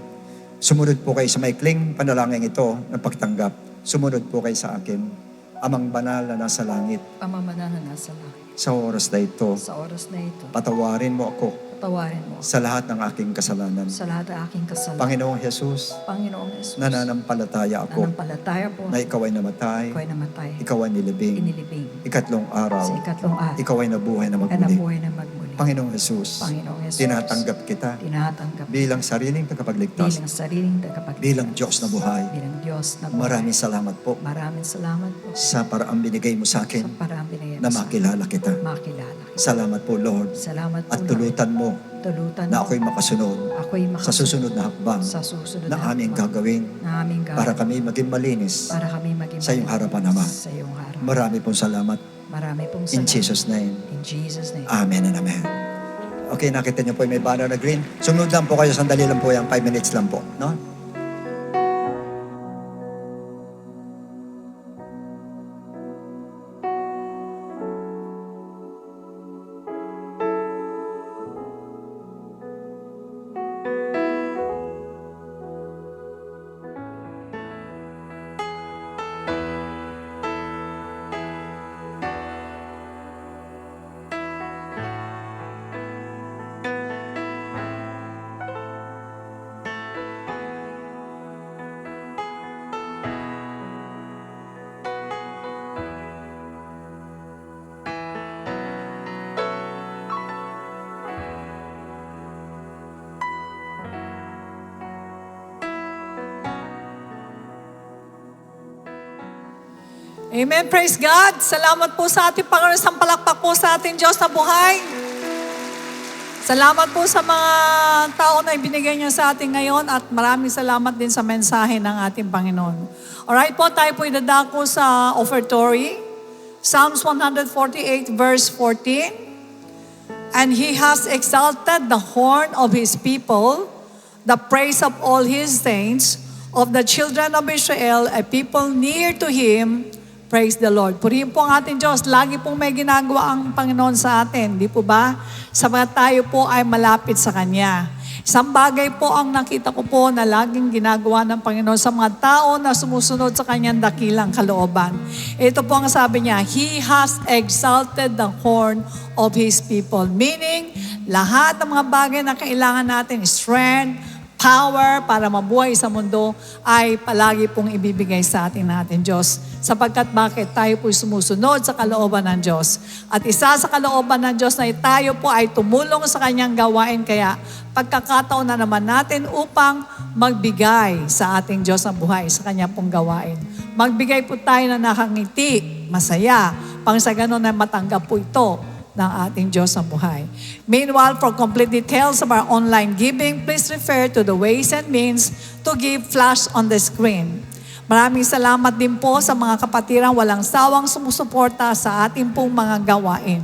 Sumunod po kayo sa maikling panalangin ito na pagtanggap. Sumunod po kayo sa akin. Amang banal na nasa langit, Pamamanaan na nasa langit. sa oras na ito, Sa oras na ito, patawarin mo ako patawarin mo sa lahat ng aking kasalanan. sa lahat ng aking kasalanan. Panginoong Jesus, Panginoong Jesus, nananampalataya ako nanampalataya po na ikaw ay namatay, ikaw ay namatay, ikaw ay nilibing, inilibing, 3 araw, sa 3 araw, ikaw ay nabuhay na na magmuli. nabuhay na magmuli. Panginoong Jesus, Panginoong Jesus, tinatanggap kita tinatanggap bilang sariling tagapagligtas, bilang sariling tagapagligtas, bilang Diyos na buhay. bilang Diyos na buhay. Maraming salamat po Maraming salamat po sa paraang binigay mo sa sa akin parang binigay na mo sa makilala kita. makilala. Salamat po, Lord. Salamat po, At tulutan mo Lord. Tulutan na mo ako'y makasunod ako'y sa susunod na hakbang sa susunod na aming hakbang gagawin na aming gagawin para kami maging malinis. para kami maging sa iyong malinis harapan, Ama. Sa iyong harapan. Marami pong salamat. Marami pong In salamat. Jesus' name. In Jesus' name. Amen and amen. Okay, nakita niyo po may banner na green. Sunod lang po kayo, sandali lang po yan, 5 minutes lang po. No? Amen. Praise God. Salamat po sa ating Panginoon. Isang palakpak po sa ating Diyos na buhay. Salamat po sa mga tao na ibinigay niyo sa atin ngayon at maraming salamat din sa mensahe ng ating Panginoon. Alright po, tayo po idadako sa offertory. Psalms 148 verse 14. And He has exalted the horn of His people, the praise of all His saints, of the children of Israel, a people near to Him. Praise the Lord. Purihin po ang ating Diyos. Lagi pong may ginagawa ang Panginoon sa atin. Di po ba? Sabagat tayo po ay malapit sa Kanya. Isang bagay po ang nakita ko po na laging ginagawa ng Panginoon sa mga tao na sumusunod sa kanyang dakilang kalooban. Ito po ang sabi niya, He has exalted the horn of His people. Meaning, lahat ng mga bagay na kailangan natin, strength, power para mabuhay sa mundo ay palagi pong ibibigay sa atin natin Diyos. Sapagkat bakit? Tayo po'y sumusunod sa kalooban ng Diyos. At isa sa kalooban ng Diyos na tayo po ay tumulong sa kanyang gawain. Kaya pagkakataon na naman natin upang magbigay sa ating Diyos ang buhay sa kanyang pong gawain. Magbigay po tayo na nakangiti, masaya, pang sa ganun na matanggap po ito ng ating Diyos ang buhay. Meanwhile, for complete details of our online giving, please refer to the ways and means to give flash on the screen. Maraming salamat din po sa mga kapatirang walang sawang sumusuporta sa ating pong mga gawain.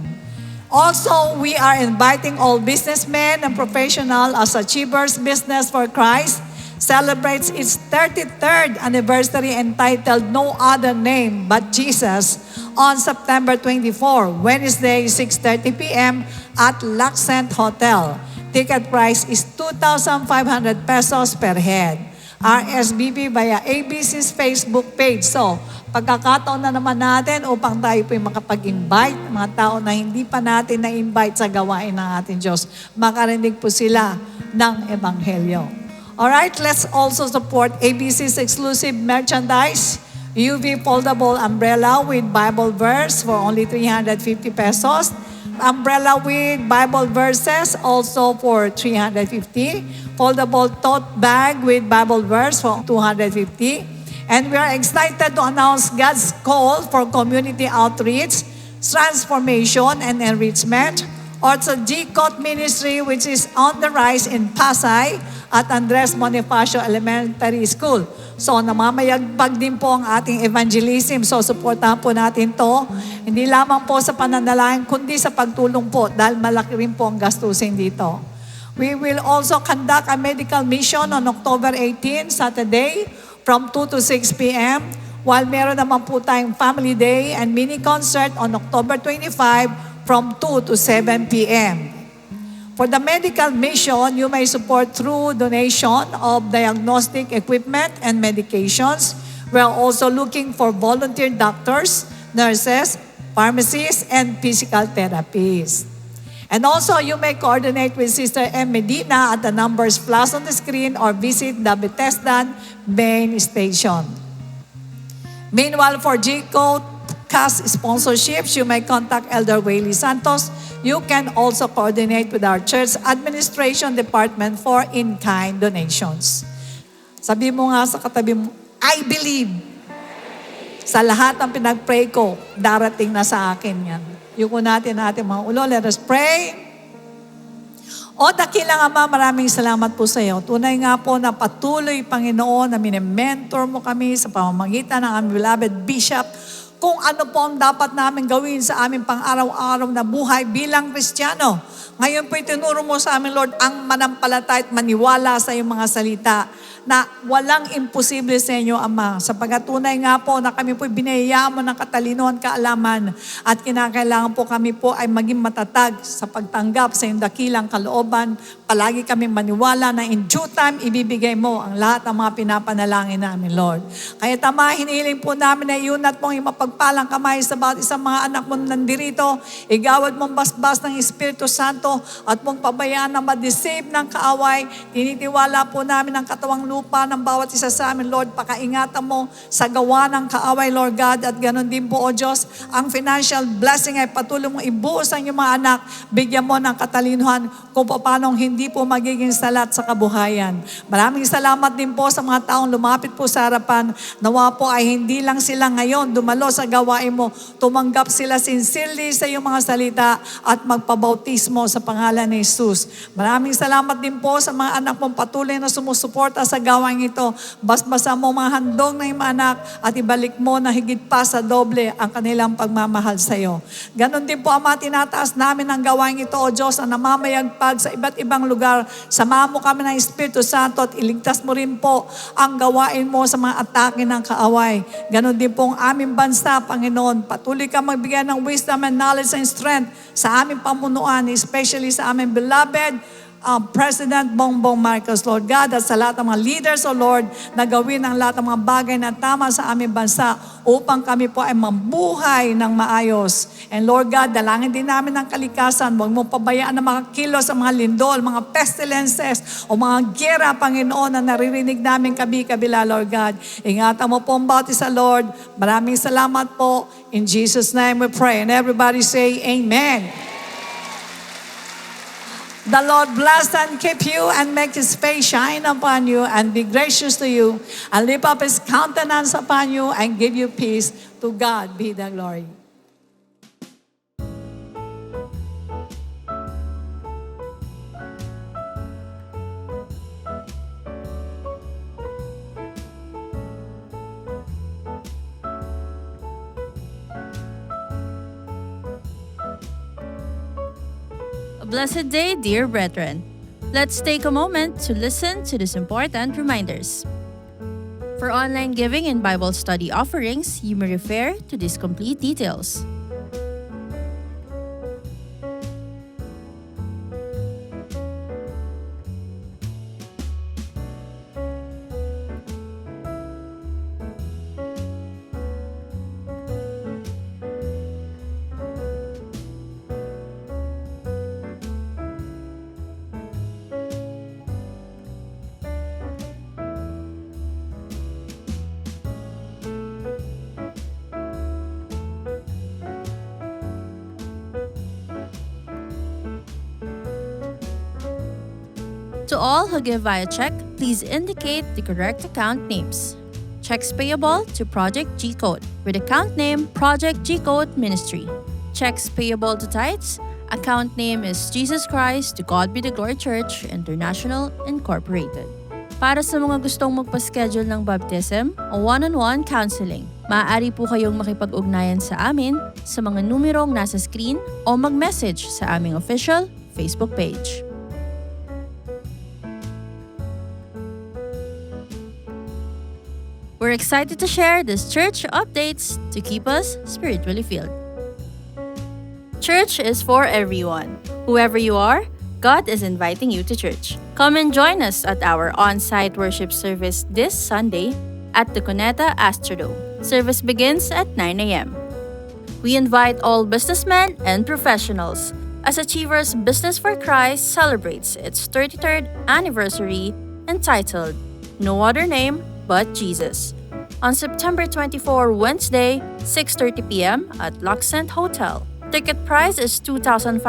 Also, we are inviting all businessmen and professionals as Achievers Business for Christ celebrates its 33rd anniversary entitled No Other Name But Jesus on September 24, Wednesday, 6:30 p.m. at Luxent Hotel. Ticket price is 2,500 pesos per head. RSVP via ABC's Facebook page. So, pagkakataon na naman natin upang tayo po'y makapag-invite mga tao na hindi pa natin na-invite sa gawain ng ating Diyos. Makarinig po sila ng Ebanghelyo. Alright, let's also support ABC's exclusive merchandise. UV foldable umbrella with Bible verse for only 350 pesos. Umbrella with Bible verses also for 350. Foldable tote bag with Bible verse for 250. And we are excited to announce God's call for community outreach, transformation, and enrichment. Also, GCOT Ministry, which is on the rise in Pasay at Andres Bonifacio Elementary School. So, namamayagpag din po ang ating evangelism. So, supportahan po natin to. Hindi lamang po sa pananalangin, kundi sa pagtulong po dahil malaki rin po ang gastusin dito. We will also conduct a medical mission on October 18, Saturday, from 2 to 6 p.m. While meron naman po tayong Family Day and mini concert on October 25 from 2 to 7 p.m. For the medical mission, you may support through donation of diagnostic equipment and medications. We are also looking for volunteer doctors, nurses, pharmacists, and physical therapists. And also, you may coordinate with Sister M. Medina at the numbers flashed on the screen or visit the Bethesda main station. Meanwhile, for GCO CAS sponsorships, you may contact Elder Wayley Santos. You can also coordinate with our church administration department for in-kind donations. Sabi mo nga sa katabi mo, I believe. Sa lahat ng pinag-pray ko, darating na sa akin yan. Yuko natin mga ulo. Let us pray. O dakilang Ama, maraming salamat po sa iyo. Tunay nga po na patuloy, Panginoon, na mini-mentor mo kami sa pamamagitan ng aming beloved Bishop kung ano po ang dapat namin gawin sa aming pang-araw-araw na buhay bilang Kristiyano. Ngayon po itinuro mo sa amin, Lord, ang manampalataya at maniwala sa iyong mga salita na walang imposible sa inyo, Ama. Sapagat tunay nga po na kami po binayayaan mo ng katalinoan, kaalaman at kinakailangan po kami po ay maging matatag sa pagtanggap sa iyong dakilang kalooban. Palagi kami maniwala na in due time ibibigay mo ang lahat ng mga pinapanalangin namin, Lord. Kaya tama, hinihiling po namin na iunat mong yung mapagpalang kamay sa bawat isang mga anak mo nandirito. Igawad mong basbas ng Espiritu Santo at mong pabayaan na ma-deceive ng kaaway. Tinitiwala po namin ang katawang lupa ng bawat isa sa amin, Lord. Pakaingatan mo sa gawa ng kaaway, Lord God. At ganoon din po, O Diyos, ang financial blessing ay patuloy mong ibuhos ang iyong mga anak. Bigyan mo ng katalinuhan kung paano hindi po magiging salat sa kabuhayan. Maraming salamat din po sa mga taong lumapit po sa harapan. Nawa po ay hindi lang sila ngayon dumalo sa gawain mo. Tumanggap sila sincerely sa iyong mga salita at magpabautismo sa pangalan ni Jesus. Maraming salamat din po sa mga anak mong patuloy na sumusuporta sa gawain ito. Basbasa mo mga handog ng iyong anak at ibalik mo na higit pa sa doble ang kanilang pagmamahal sa iyo. Ganon din po, Ama, tinataas namin ang gawain ito, O Diyos, na namamayagpag sa iba't ibang lugar. Samahan mo kami ng Espiritu Santo at iligtas mo rin po ang gawain mo sa mga atake ng kaaway. Ganon din po ang aming bansa, Panginoon. Patuloy ka magbigay ng wisdom and knowledge and strength sa aming pamunuan, especially sa aming beloved President Bongbong Marcos, Lord God, at sa lahat ng mga leaders, O Lord, na gawin ang lahat ng mga bagay na tama sa aming bansa upang kami po ay mabuhay ng maayos. And Lord God, dalangin din namin ng kalikasan. Huwag mong pabayaan na makakilos sa mga lindol, mga pestilences, o mga gera, Panginoon, na naririnig namin kabi-kabila, Lord God. Ingatan mo po ang bawat isa, Lord. Maraming salamat po. In Jesus' name we pray. And everybody say, Amen. The Lord bless and keep you and make His face shine upon you and be gracious to you and lift up His countenance upon you and give you peace. To God be the glory. A blessed day, dear brethren. Let's take a moment to listen to these important reminders. For online giving and Bible study offerings, you may refer to these complete details. To all who give via check, please indicate the correct account names. Checks payable to Project G Code with account name Project G Code Ministry. Checks payable to tithes, account name is Jesus Christ to God Be the Glory Church International Incorporated. Para sa mga gustong magpa-schedule ng baptism o one-on-one counseling, maaari po kayong makipag-ugnayan sa amin sa mga numerong nasa screen o mag-message sa aming official Facebook page. We're excited to share these church updates to keep us spiritually filled. Church is for everyone. Whoever you are, God is inviting you to church. Come and join us at our on-site worship service this Sunday at the Cuneta Astrodome. Service begins at 9 a.m. We invite all businessmen and professionals as Achievers Business for Christ celebrates its 33rd anniversary entitled No Other Name But Jesus. On September 24, Wednesday, 6:30 p.m. at Luxent Hotel. Ticket price is 2,500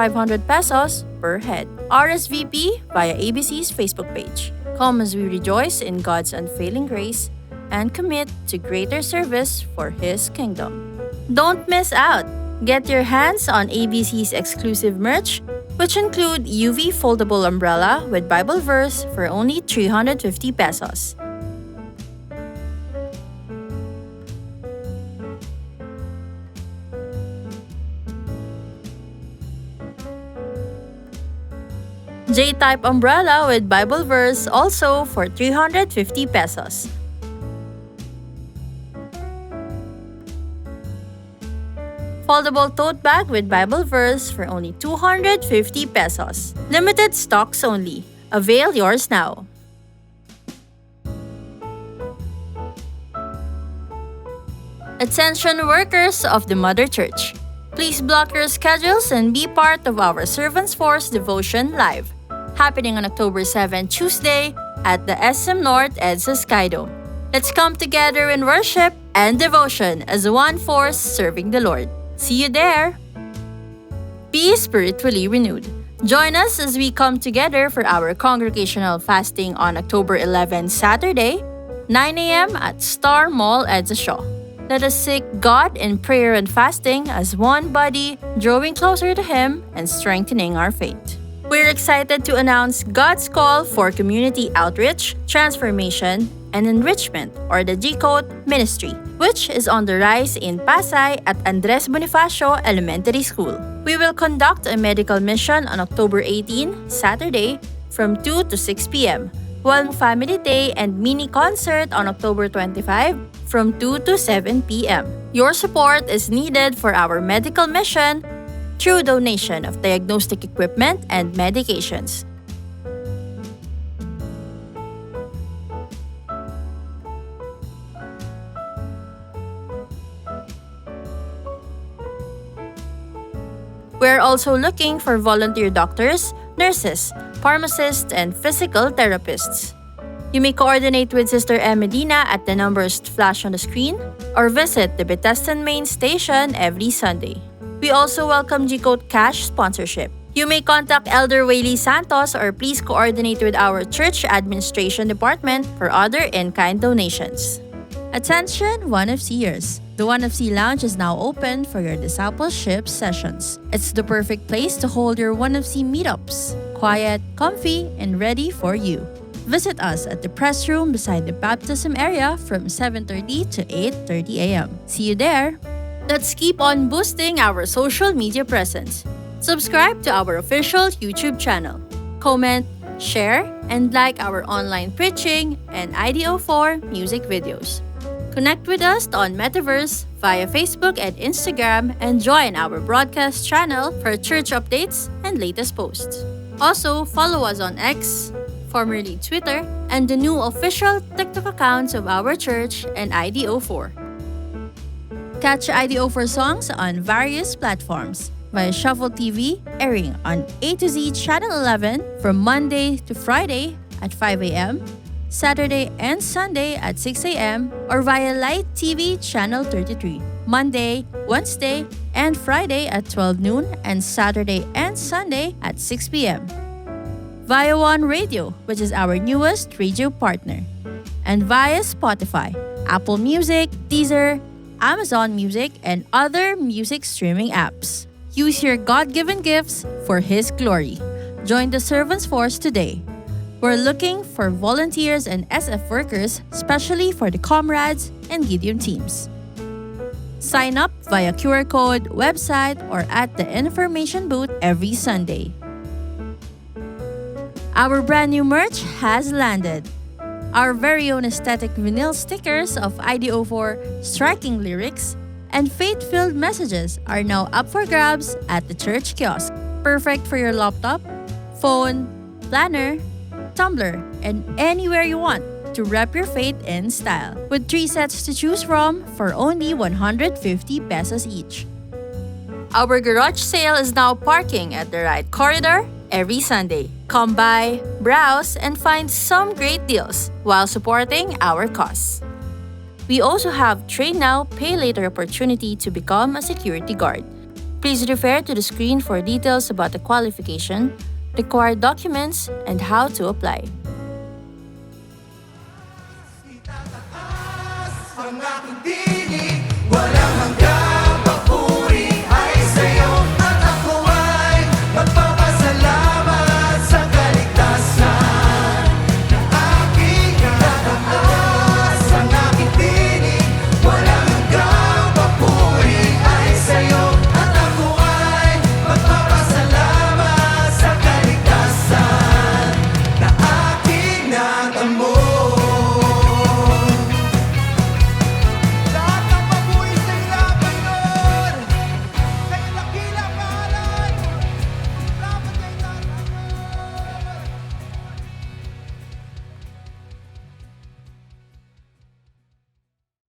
pesos per head. RSVP via ABC's Facebook page. Come as we rejoice in God's unfailing grace and commit to greater service for His kingdom. Don't miss out! Get your hands on ABC's exclusive merch, which include UV foldable umbrella with Bible verse for only 350 pesos. J-type umbrella with Bible verse also for 350 pesos. Foldable tote bag with Bible verse for only 250 pesos. Limited stocks only. Avail yours now. Attention workers of the Mother Church. Please block your schedules and be part of our Servants Force Devotion Live, happening on October 7, Tuesday, at the SM North EDSA Skydome. Let's come together in worship and devotion as one force serving the Lord. See you there! Be spiritually renewed. Join us as we come together for our congregational fasting on October 11, Saturday, 9 a.m. at Star Mall EDSA Shaw. Let us seek God in prayer and fasting as one body, drawing closer to Him and strengthening our faith. We're excited to announce God's call for community outreach, transformation, and enrichment, or the G-Code Ministry, which is on the rise in Pasay at Andres Bonifacio Elementary School. We will conduct a medical mission on October 18, Saturday, from 2 to 6 p.m., while Family Day and mini concert on October 25 from 2 to 7 p.m. Your support is needed for our medical mission through donation of diagnostic equipment and medications. We're also looking for volunteer doctors, nurses, pharmacists, and physical therapists. You may coordinate with Sister M. Medina at the numbers flashed on the screen or visit the Bethesda Main Station every Sunday. We also welcome G-Code Cash sponsorship. You may contact Elder Whaley Santos or please coordinate with our church administration department for other in-kind donations. Attention, 1FCers! The 1FC Lounge is now open for your discipleship sessions. It's the perfect place to hold your 1FC meetups. Quiet, comfy, and ready for you. Visit us at the press room beside the baptism area from 7:30 to 8:30 a.m. See you there! Let's keep on boosting our social media presence. Subscribe to our official YouTube channel. Comment, share, and like our online preaching and IDO4 music videos. Connect with us on Metaverse via Facebook and Instagram and join our broadcast channel for church updates and latest posts. Also, follow us on X, formerly Twitter, and the new official TikTok accounts of our church and IDO4. Catch IDO4 songs on various platforms via Shuffle TV, airing on A to Z Channel 11 from Monday to Friday at 5 a.m., Saturday and Sunday at 6 a.m., or via Light TV Channel 33, Monday, Wednesday, and Friday at 12 noon, and Saturday and Sunday at 6 p.m. Via One Radio, which is our newest radio partner, and via Spotify, Apple Music, Deezer, Amazon Music, and other music streaming apps. Use your God-given gifts for His glory. Join the Servants Force today. We're looking for volunteers and SF workers, especially for the Comrades and Gideon teams. Sign up via QR code, website, or at the information booth every Sunday. Our brand new merch has landed. Our very own aesthetic vinyl stickers of IDO4 striking lyrics and faith-filled messages are now up for grabs at the church kiosk. Perfect for your laptop, phone, planner, tumbler, and anywhere you want to rep your faith in style. With 3 sets to choose from for only 150 pesos each. Our garage sale is now parking at the right corridor every Sunday. Come by, browse, and find some great deals while supporting our cause. We also have Trade Now, Pay Later opportunity to become a security guard. Please refer to the screen for details about the qualification, required documents, and how to apply. Ang aking tinig, wala